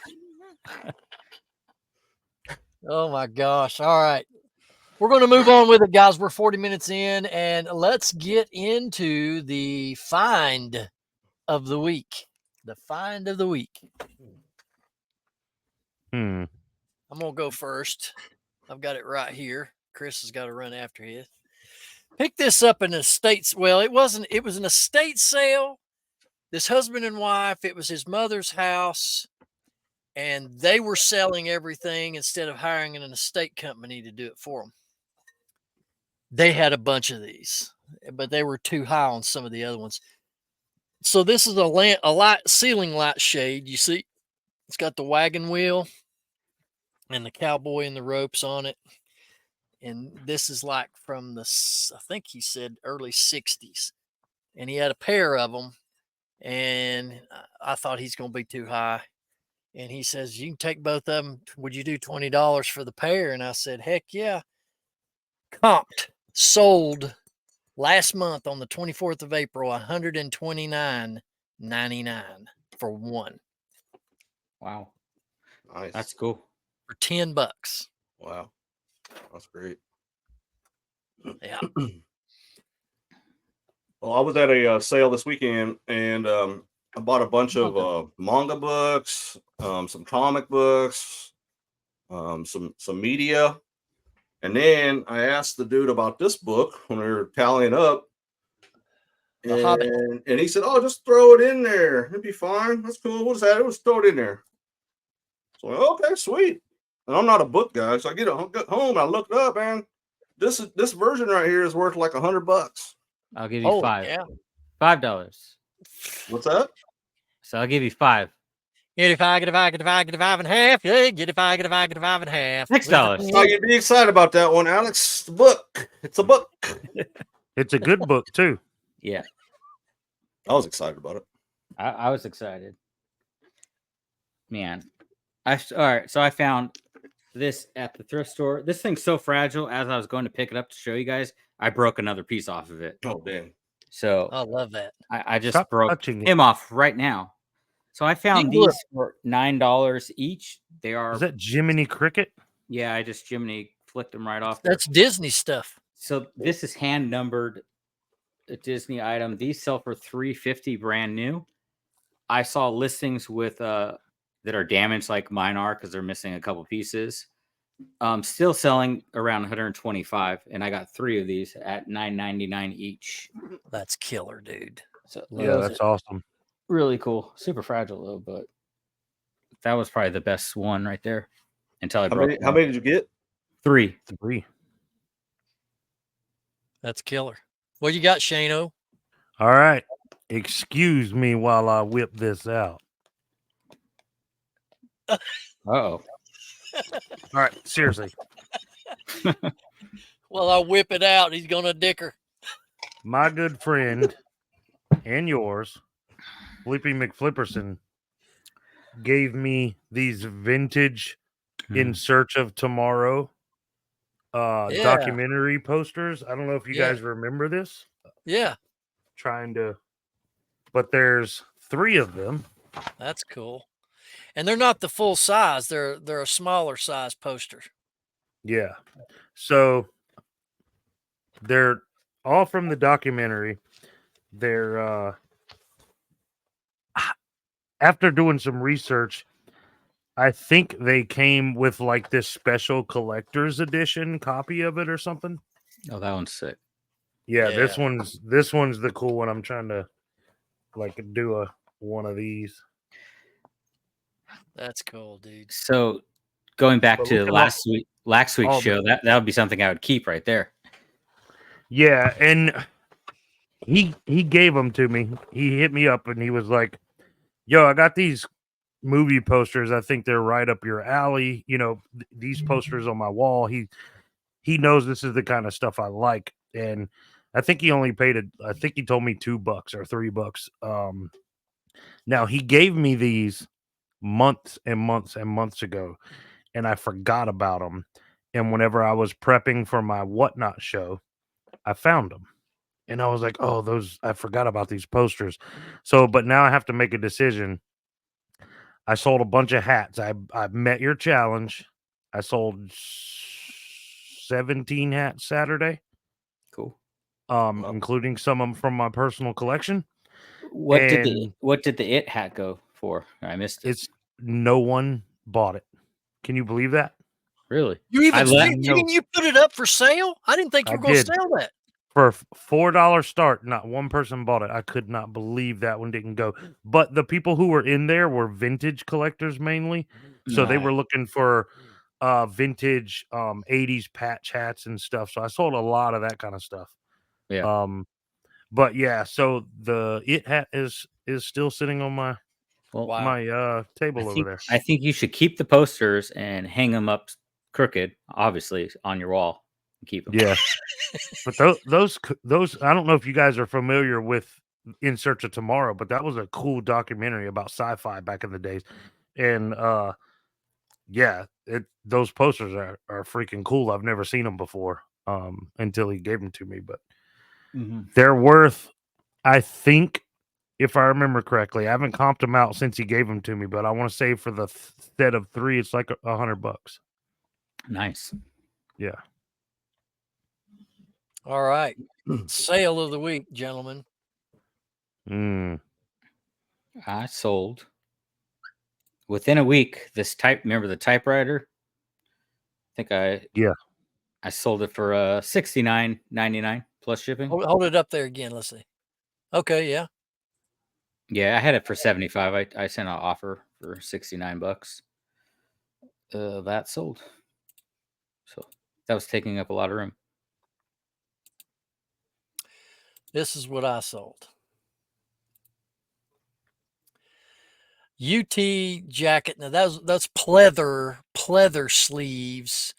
Oh my gosh. All right. We're going to move on with it, guys. We're 40 minutes in, and let's get into the find of the week. The find of the week. Hmm. I'm going to go first. I've got it right here. Chris has got to run after his. Picked this up in estates. Well, it was an estate sale. This husband and wife, it was his mother's house, and they were selling everything instead of hiring an estate company to do it for them. They had a bunch of these, but they were too high on some of the other ones. So this is a light ceiling light shade. You see, it's got the wagon wheel and the cowboy and the ropes on it. And this is like from I think he said early 60s. And he had a pair of them. And I thought he's going to be too high. And he says, you can take both of them. Would you do $20 for the pair? And I said, heck yeah. Comped, sold last month on the 24th of April, $129.99 for one. Wow, Nice. that's cool. For $10. Wow. That's great. Yeah. Well, I was at a sale this weekend, and I bought a bunch of manga books, some comic books, some media, and then I asked the dude about this book when we were tallying up, The Hobbit. and he said, "Oh, just throw it in there. It'd be fine. That's cool. We'll just throw it in there." So okay, sweet. And I'm not a book guy, so I get home. I looked it up, and this version right here is worth like $100. I'll give you five. Yeah. $5. What's that? So I'll give you five. Get it five, get it five, get it five, get it five and a half. Yeah, get it five, get it five, get it five and a half. $6. Oh, you'd be excited about that one, Alex. The book. It's a book. It's a good book too. Yeah, I was excited about it. I was excited. Man, all right. So I found this at the thrift store. This thing's so fragile. As I was going to pick it up to show you guys, I broke another piece off of it. Oh, damn. So I love that. I just Stop broke touching it. him off right now. So I found You these for $9 each. They are, Is that Jiminy Cricket? yeah, I just Jiminy flicked them right off there. That's Disney stuff. So this is hand numbered, a Disney item. These sell for $350 brand new. I saw listings with that are damaged like mine are because they're missing a couple pieces. Still selling around 125, and I got 3 of these at $9.99 each. That's killer, dude. So Yeah, those that's are awesome. really cool. Super fragile though, but that was probably the best one right there. Until I broke. How many did you get? 3. 3. That's killer. What you got, Shano? All right. Excuse me while I whip this out. Uh-oh. All right, seriously. Well, I'll whip it out. He's gonna dicker. My good friend and yours, Flippy McFlipperson, gave me these vintage In Search of Tomorrow Yeah. documentary posters. I don't know if you Yeah. guys remember this. Yeah, But there's 3 of them. that's cool. And they're not the full size. They're a smaller size poster. Yeah. So they're all from the documentary. They're after doing some research, I think they came with like this special collector's edition copy of it or something. Oh, that one's sick. Yeah, Yeah. this one's the cool one. I'm trying to like do one of these. That's cool, dude. So going back But to look at last week's all show, that would be something I would keep right there. Yeah, and he gave them to me. He hit me up and he was like, "Yo, I got these movie posters. I think they're right up your alley. You know, these posters on my wall." He he knows this is the kind of stuff I like, and I think he only paid it. I think he told me $2 or $3. Now he gave me these months and months and months ago, and I forgot about them. And whenever I was prepping for my Whatnot show, I found them. And I was like, oh, those, I forgot about these posters. So, but now I have to make a decision. I sold a bunch of hats. I met your challenge. I sold 17 hats Saturday, Cool. including some of them from my personal collection. What did And the it hat go for? I missed it. it's no one bought it. Can you believe that? Really? You I let- even you put it up for sale? I didn't think you I were going to did. sell that. For a $4 start, not one person bought it. I could not believe that one didn't go. But the people who were in there were vintage collectors mainly. So they were looking for vintage 80s patch hats and stuff. So I sold a lot of that kind of stuff. Yeah. But yeah, so the it hat is still sitting on my Well, Wow. my table over there. I think you should keep the posters and hang them up crooked, obviously, on your wall. Keep them. Yeah. But those I don't know if you guys are familiar with In Search of Tomorrow, but that was a cool documentary about sci-fi back in the days. And yeah, those posters are freaking cool. I've never seen them before until he gave them to me, but they're worth, I think, if I remember correctly, I haven't comped them out since he gave them to me, but I want to say for the set of 3 it's like $100. Nice. Yeah. All right. Sale of the week, gentlemen. I sold within a week remember the typewriter? I think I sold it for $69.99 plus shipping. Hold it up there again. Let's see. Okay, yeah. Yeah, I had it for 75. I sent an offer for $69. That sold. So that was taking up a lot of room. This is what I sold. UT jacket. Now that's pleather sleeves.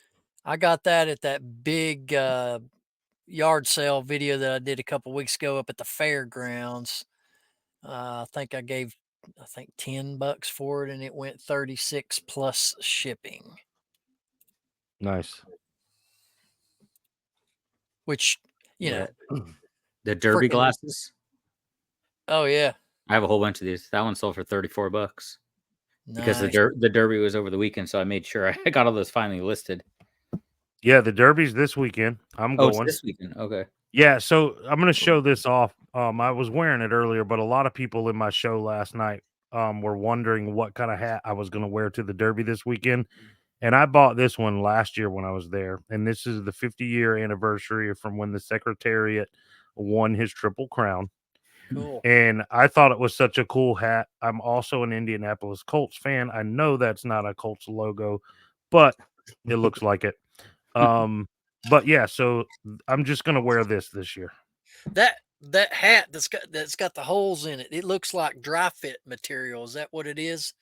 I got that at that big yard sale video that I did a couple weeks ago up at the fairgrounds. I think I gave $10 for it, and it went 36 plus shipping. Nice. Which, you know, the derby freaking- glasses. Oh yeah, I have a whole bunch of these. That one sold for $34 because nice. the derby was over the weekend, so I made sure I got all those finally listed. Yeah, the derby's this weekend. I'm Oh, going. it's this weekend. Okay. Yeah, so I'm going to show this off. I was wearing it earlier, but a lot of people in my show last night were wondering what kind of hat I was going to wear to the derby this weekend. And I bought this one last year when I was there. And this is the 50-year anniversary from when the Secretariat won his Triple Crown. Cool. And I thought it was such a cool hat. I'm also an Indianapolis Colts fan. I know that's not a Colts logo, but it looks like it. But yeah, so I'm just gonna wear this year. That hat that's got the holes in it. It looks like dry fit material. Is that what it is?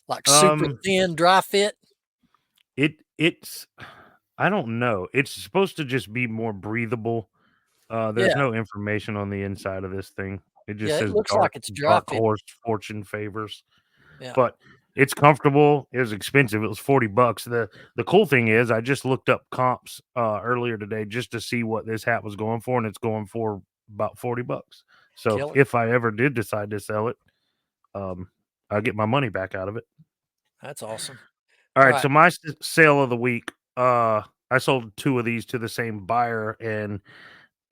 Like super thin dry fit? It's I don't know. It's supposed to just be more breathable. There's no information on the inside of this thing. It just says it looks like it's dry dark fit. horse fortune favors. Yeah. But it's comfortable. It was expensive. It was $40. The cool thing is I just looked up comps earlier today just to see what this hat was going for, and it's going for about $40. So Killer. if I ever did decide to sell it, I'll get my money back out of it. That's awesome. All right. So my sale of the week, I sold 2 of these to the same buyer, and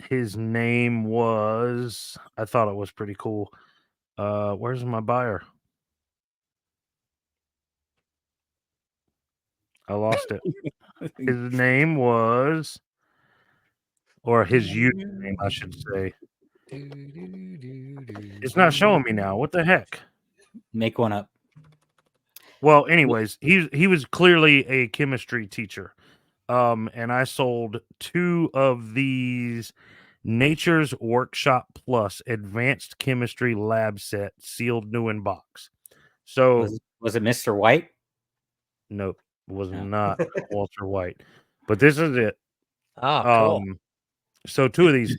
his name was, I thought it was pretty cool. Where's my buyer? I lost it. His name was, or his username, I should say. It's not showing me now. What the heck? Make one up. Well, anyways, he was clearly a chemistry teacher. And I sold 2 of these Nature's Workshop Plus Advanced Chemistry Lab Set sealed new in box. So was it Mr. White? Nope, was not Walter White. But this is it. Oh, cool. So 2 of these,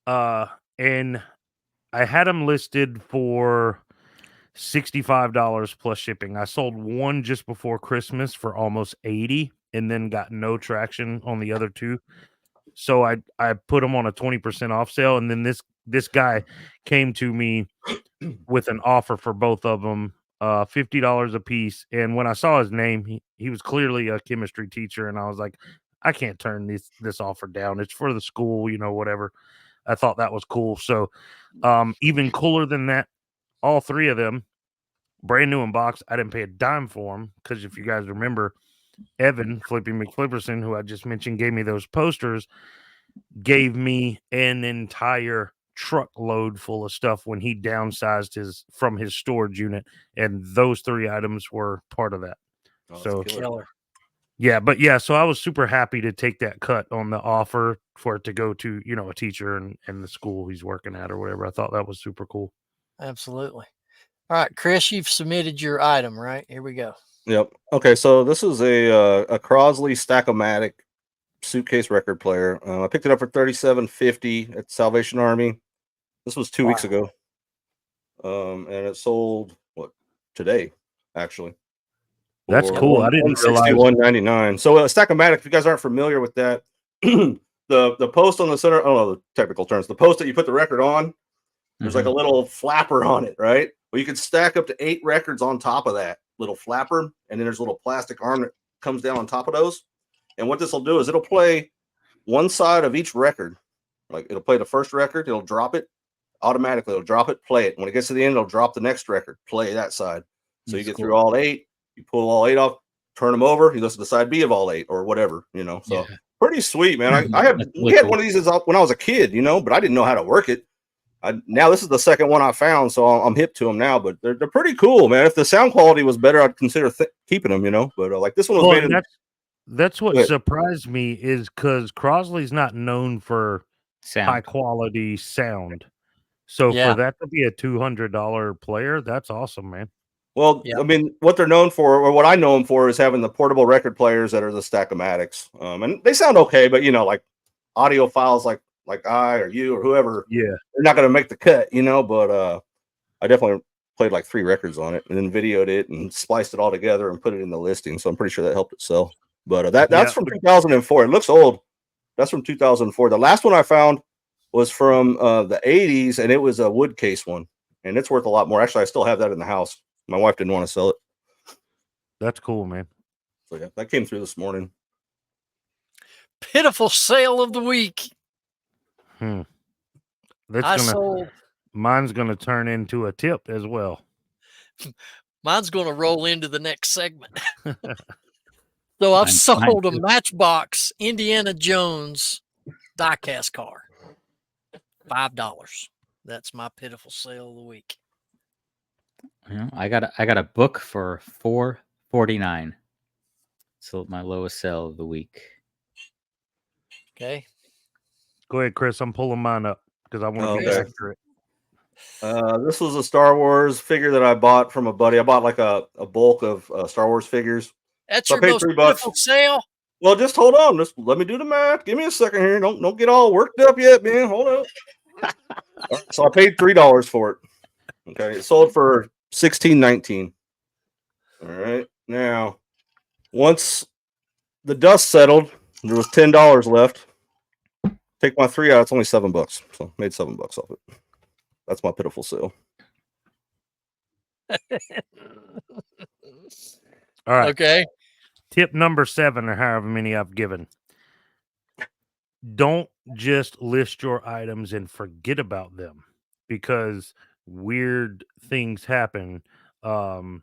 and I had them listed for $65 plus shipping. I sold one just before Christmas for almost 80 and then got no traction on the other 2. So I put them on a 20% off sale, and then this guy came to me with an offer for both of them, $50 a piece. And when I saw his name, he was clearly a chemistry teacher, and I was like, I can't turn this offer down. It's for the school, whatever. I thought that was cool. So even cooler than that, all 3 of them, brand new in box. I didn't pay a dime for them because if you guys remember, Evan Flippy McFlipperson, who I just mentioned, gave me those posters, gave me an entire truckload full of stuff when he downsized from his storage unit, and those 3 items were part of that. Oh, So Killer. yeah, so I was super happy to take that cut on the offer for it to go to, a teacher and the school he's working at or whatever. I thought that was super cool. Absolutely. All right, Chris, you've submitted your item, right? Here we go. Yep. Okay, so this is a Crosley Stack-O-Matic suitcase record player. I picked it up for $37.50 at Salvation Army. This was 2 weeks ago. And it sold today, actually. That's cool. I didn't realize. $161.99. So Stack-O-Matic, if you guys aren't familiar with that, the post on the center, I don't know the technical terms, the post that you put the record on, there's like a little flapper on it, right? Well, you could stack up to 8 records on top of that little flapper, and then there's a little plastic arm that comes down on top of those. And what this will do is it'll play one side of each record. Like it'll play the first record, it'll drop it automatically. It'll drop it, play it. When it gets to the end, it'll drop the next record, play that side. So you get through all 8, you pull all 8 off, turn them over, you listen to side B of all 8 or whatever, So pretty sweet, man. I had one of these when I was a kid, but I didn't know how to work it. Now this is the second one I found, so I'm hip to them now. But they're pretty cool, man. If the sound quality was better, I'd consider keeping them, But like this one was made. That's what surprised me is because Crosley's not known for high quality sound. So for that to be a $200 player, that's awesome, man. Well, I mean, what they're known for, or what I know them for, is having the portable record players that are the Stack-O-Matics. And they sound okay, but like audio files like I or you or whoever, they're not going to make the cut, But I definitely played like 3 records on it and then videoed it and spliced it all together and put it in the listing. So I'm pretty sure that helped it sell. But that's from 2004. It looks old. That's from 2004. The last one I found was from the 80s, and it was a wood case one, and it's worth a lot more. Actually, I still have that in the house. My wife didn't want to sell it. That's cool, man. So yeah, that came through this morning. Pitiful sale of the week. Mine's gonna turn into a tip as well. Mine's gonna roll into the next segment. So I've sold a Matchbox Indiana Jones diecast car. $5. That's my pitiful sale of the week. I got a book for $4.49. So my lowest sale of the week. Okay. Go ahead, Chris. I'm pulling mine up because I want to be accurate. This was a Star Wars figure that I bought from a buddy. I bought like a bulk of Star Wars figures. That's your most pitiful sale? Well, just hold on. Just let me do the math. Give me a second here. Don't get all worked up yet, man. Hold up. So I paid $3 for it. Okay, it sold for $16.19. All right. Now, once the dust settled, there was $10 left. Take my 3 out. It's only $7. So made $7 off it. That's my pitiful sale. All right. Okay. Tip number 7, or however many I've given. Don't just list your items and forget about them, because weird things happen on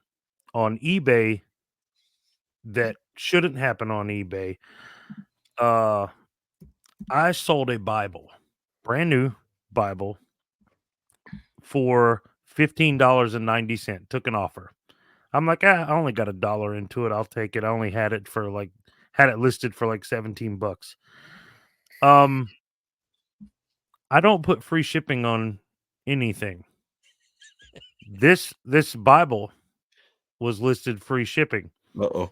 eBay that shouldn't happen on eBay. I sold a Bible, brand new Bible, for $15.90. Took an offer. I'm like, I only got $1 into it. I'll take it. I only had it listed for like $17. I don't put free shipping on anything. This Bible was listed free shipping. Uh-oh.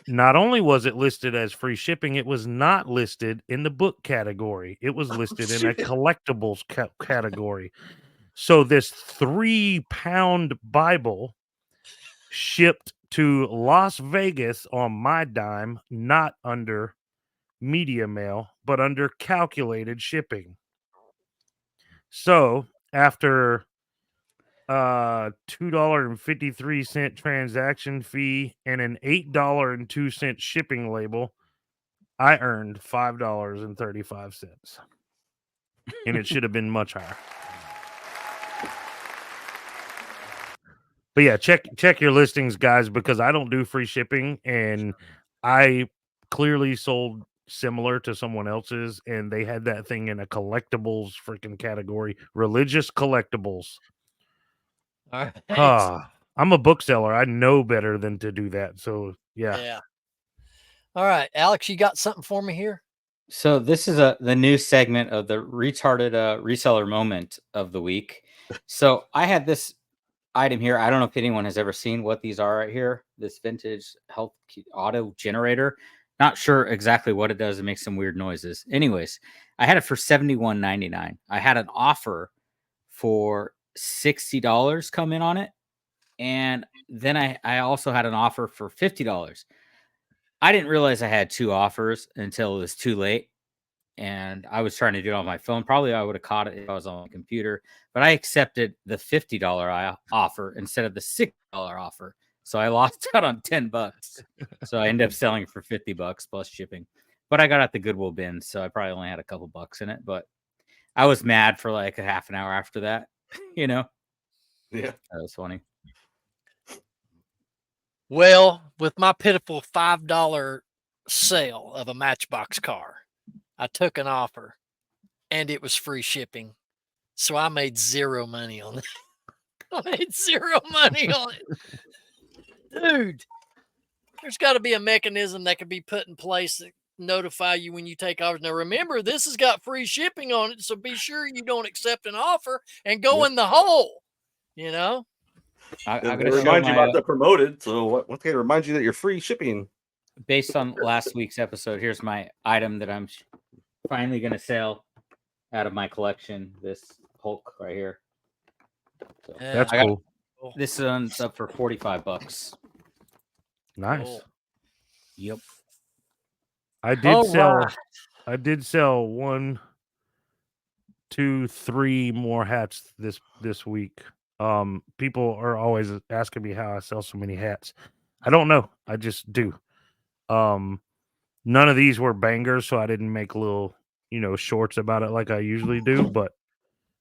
Not only was it listed as free shipping, it was not listed in the book category. It was listed in a shit. collectibles category. So this 3-pound Bible shipped to Las Vegas on my dime, not under media mail, but under calculated shipping. So after $2.53 transaction fee and an $8.02 shipping label, I earned $5.35. And it should have been much higher. But yeah, check your listings, guys, because I don't do free shipping, and I clearly sold similar to someone else's, and they had that thing in a collectibles freaking category, religious collectibles. All right. I'm a bookseller. I know better than to do that. So yeah. All right, Alex, you got something for me here? So this is the new segment of the retarded reseller moment of the week. So I had this item here. I don't know if anyone has ever seen what these are right here. This vintage health auto generator. Not sure exactly what it does. It makes some weird noises. Anyways, I had it for $71.99. I had an offer for $60 come in on it. And then I also had an offer for $50. I didn't realize I had two offers until it was too late. And I was trying to do it on my phone. Probably I would have caught it if I was on my computer, but I accepted the $50 offer instead of the $60 offer. So I lost out on $10. So I ended up selling for $50 plus shipping. But I got out the Goodwill bin, so I probably only had a couple bucks in it. But I was mad for like a half an hour after that. Yeah. That was funny. Well, with my pitiful $5 sale of a Matchbox car, I took an offer and it was free shipping. So I made zero money on it. I made zero money on it. Dude, there's got to be a mechanism that can be put in place that notify you when you take offers. Now, remember, this has got free shipping on it. So be sure you don't accept an offer and go in the hole, you know? I'm It going to show reminds you my, about the promoted. So once again, it reminds you that you're free shipping. based on last week's episode, here's my item that I'm finally going to sell out of my collection. This Hulk right here. So That's I got, cool. this one's up for $45. Nice. Cool. Yep. I did All sell. right. I did sell 1, 2, 3 more hats this week. People are always asking me how I sell so many hats. I don't know. I just do. None of these were bangers, so I didn't make little, shorts about it like I usually do. But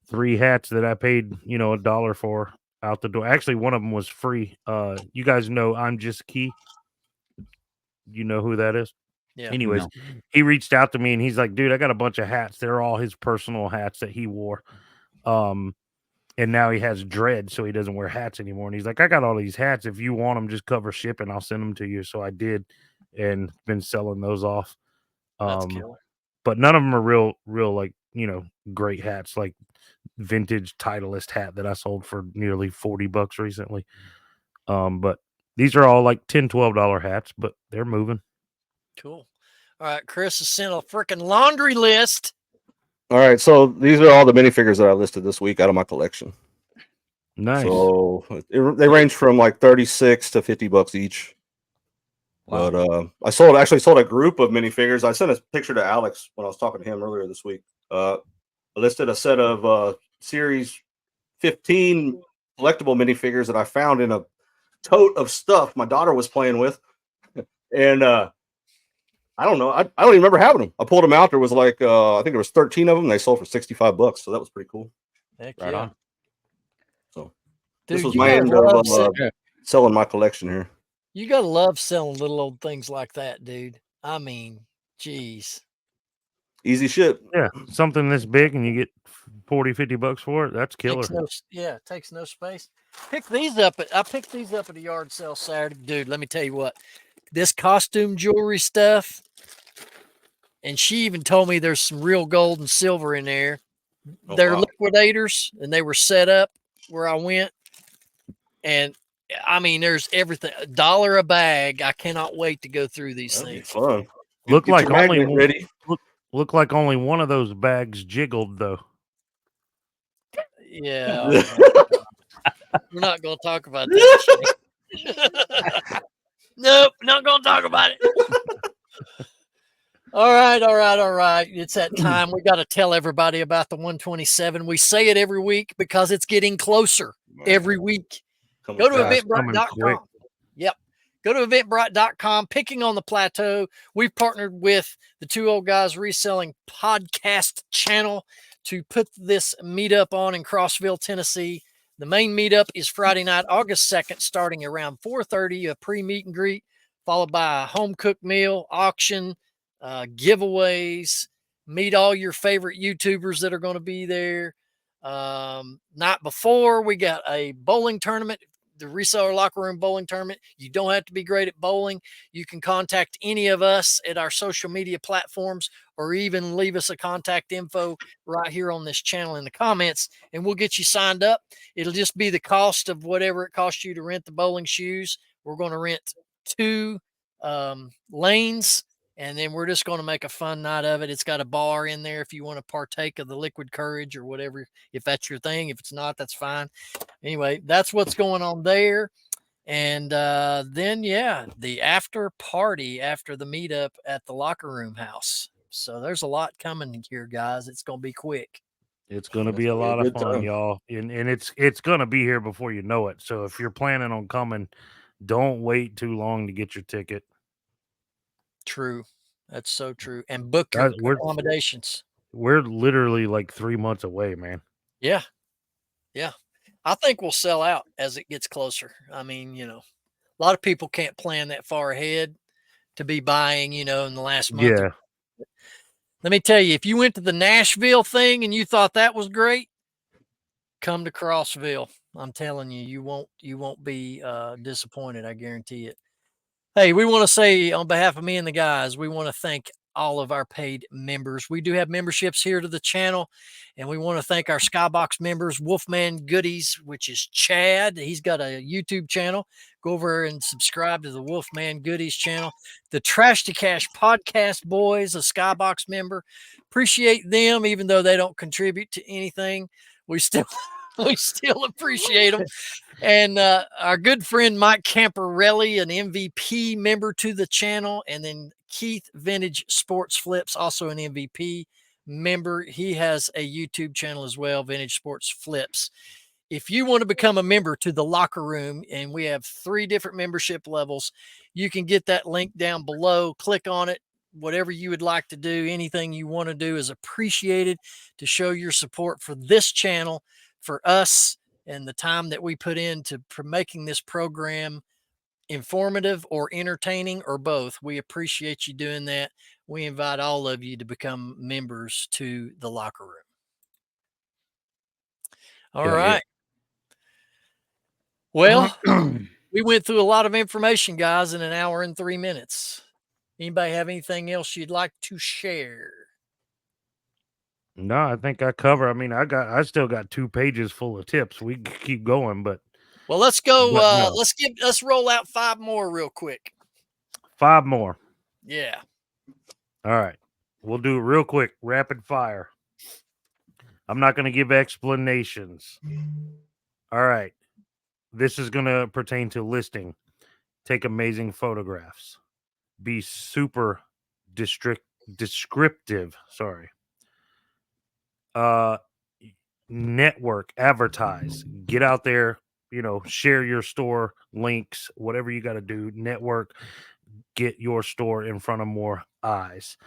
3 hats that I paid, $1 for out the door. Actually, one of them was free. You guys know I'm Just Key. You know who that is? Yeah. Anyways, No. he reached out to me and he's like, dude, I got a bunch of hats. They're all his personal hats that he wore. And now he has dread, so he doesn't wear hats anymore. And he's like, I got all these hats. If you want them, just cover shipping. I'll send them to you. So I did, and been selling those off. That's killer. But none of them are real like, great hats, like vintage Titleist hat that I sold for nearly $40 recently. But these are all like $10, $12 hats, but they're moving. Cool. All right. Chris has sent a freaking laundry list. All right, so these are all the minifigures that I listed this week out of my collection. Nice. So they range from like $36 to $50 each. Wow. But I actually sold a group of minifigures. I sent a picture to Alex when I was talking to him earlier this week. I listed a set of series 15 collectible minifigures that I found in a tote of stuff my daughter was playing with, and I don't know. I don't even remember having them. I pulled them out. There was like I think there was 13 of them. They sold for $65, so that was pretty cool. Heck Right yeah. on. So Dude, this was you my gotta end love of selling my collection here. You gotta love selling little old things like that, dude. I mean, geez. Easy shit. Yeah, something this big and you get $40, $50 for it. That's killer. Takes no space. I picked these up at a yard sale Saturday. Dude, let me tell you what. This costume jewelry stuff, and she even told me there's some real gold and silver in there. Oh, They're wow. liquidators, and they were set up where I went. And I mean, there's everything. $1 a bag. I cannot wait to go through these That'd be things. fun. Look Get like your only magnet ready. look like only one of those bags jiggled though. Yeah. We're not going to talk about that. Nope, not going to talk about it. All right. It's that time. We got to tell everybody about the 127. We say it every week because it's getting closer every week. Coming Go to fast. coming quick. eventbrite.com. Yep. Go to eventbrite.com. Picking on the Plateau. We've partnered with the Two Old Guys Reselling podcast channel to put this meetup on in Crossville, Tennessee. The main meetup is Friday night, August 2nd, starting around 4:30, a pre-meet and greet, followed by a home-cooked meal, auction, giveaways, meet all your favorite YouTubers that are going to be there. Night before, we got a bowling tournament, the Reseller Locker Room Bowling Tournament. You don't have to be great at bowling. You can contact any of us at our social media platforms or even leave us a contact info right here on this channel in the comments, and we'll get you signed up. It'll just be the cost of whatever it costs you to rent the bowling shoes. We're going to rent 2 lanes, and then we're just going to make a fun night of it. It's got a bar in there if you want to partake of the liquid courage or whatever, if that's your thing. If it's not, that's fine. Anyway, that's what's going on there. And then, the after party after the meetup at the Locker Room House. So there's a lot coming here, guys. It's going to be quick. It's going to That's be a gonna be a lot of good fun, time. y'all. And it's going to be here before you know it. So if you're planning on coming, don't wait too long to get your ticket. True. That's so true. And book your accommodations. We're literally like 3 months away, man. Yeah. I think we'll sell out as it gets closer. I mean, a lot of people can't plan that far ahead to be buying, in the last month. Yeah. Let me tell you, if you went to the Nashville thing and you thought that was great, come to Crossville. I'm telling you, you won't be disappointed. I guarantee it. Hey, we want to say on behalf of me and the guys, we want to thank all of our paid members. We do have memberships here to the channel, and we want to thank our Skybox members, Wolfman Goodies, which is Chad. He's got a YouTube channel. Go over and subscribe to the Wolfman Goodies channel. The Trash to Cash podcast boys, a Skybox member. Appreciate them, even though they don't contribute to anything. We still appreciate them. And our good friend Mike Camperelli, an MVP member to the channel, and then Keith Vintage Sports Flips, also an MVP member. He has a YouTube channel as well, Vintage Sports Flips. If you want to become a member to the Locker Room, and we have 3 different membership levels, you can get that link down below. Click on it. Whatever you would like to do, anything you want to do is appreciated to show your support for this channel, for us, and the time that we put into making this program informative or entertaining or both. We appreciate you doing that. We invite all of you to become members to the Locker Room. All right. Well, we went through a lot of information, guys, in an hour and 3 minutes. Anybody have anything else you'd like to share? No, I think I cover. I mean, I still got 2 pages full of tips. We can keep going, but Well, let's go. no. Let's roll out 5 more real quick. 5 more. Yeah. All right. We'll do it real quick, rapid fire. I'm not going to give explanations. All right. This is going to pertain to listing. Take amazing photographs. Be super descriptive. Sorry. Network, advertise, get out there, share your store links, whatever you got to do, network, get your store in front of more eyes.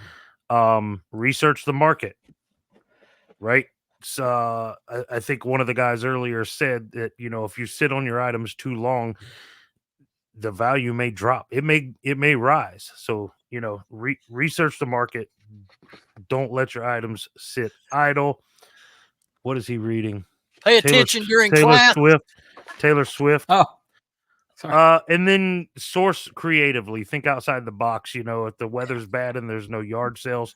Research the market, right? So I think one of the guys earlier said that, if you sit on your items too long, the value may drop. It may rise. So, research the market. Don't let your items sit idle. What is he reading? Pay attention during class. Taylor Swift. Oh, sorry. And then source creatively. Think outside the box. If the weather's bad and there's no yard sales,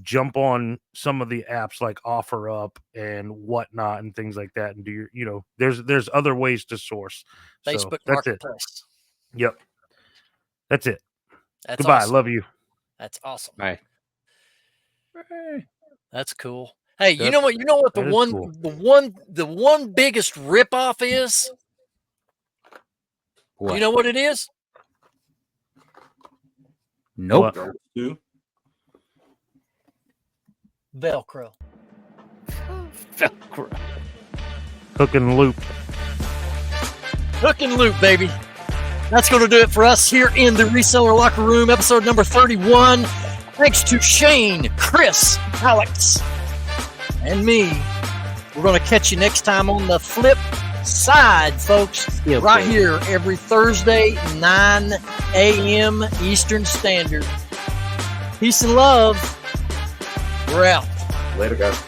jump on some of the apps like OfferUp and whatnot and things like that, and do your, there's other ways to source. Facebook So that's it. Marketplace. Yep, that's it. That's Goodbye. awesome. Love you. That's awesome. Bye. That's cool. Hey, you That's- know what? You know what that is cool. the one biggest ripoff is? What? You know what it is? Nope. What? Two. Velcro. Velcro. Hook and loop. Hook and loop, baby. That's going to do it for us here in the Reseller Locker Room, episode number 31. Thanks to Shane, Chris, Alex, and me. We're going to catch you next time on the flip side, folks. Yeah, right baby. here every Thursday, 9 a.m. Eastern Standard. Peace and love. We're out. Later, guys.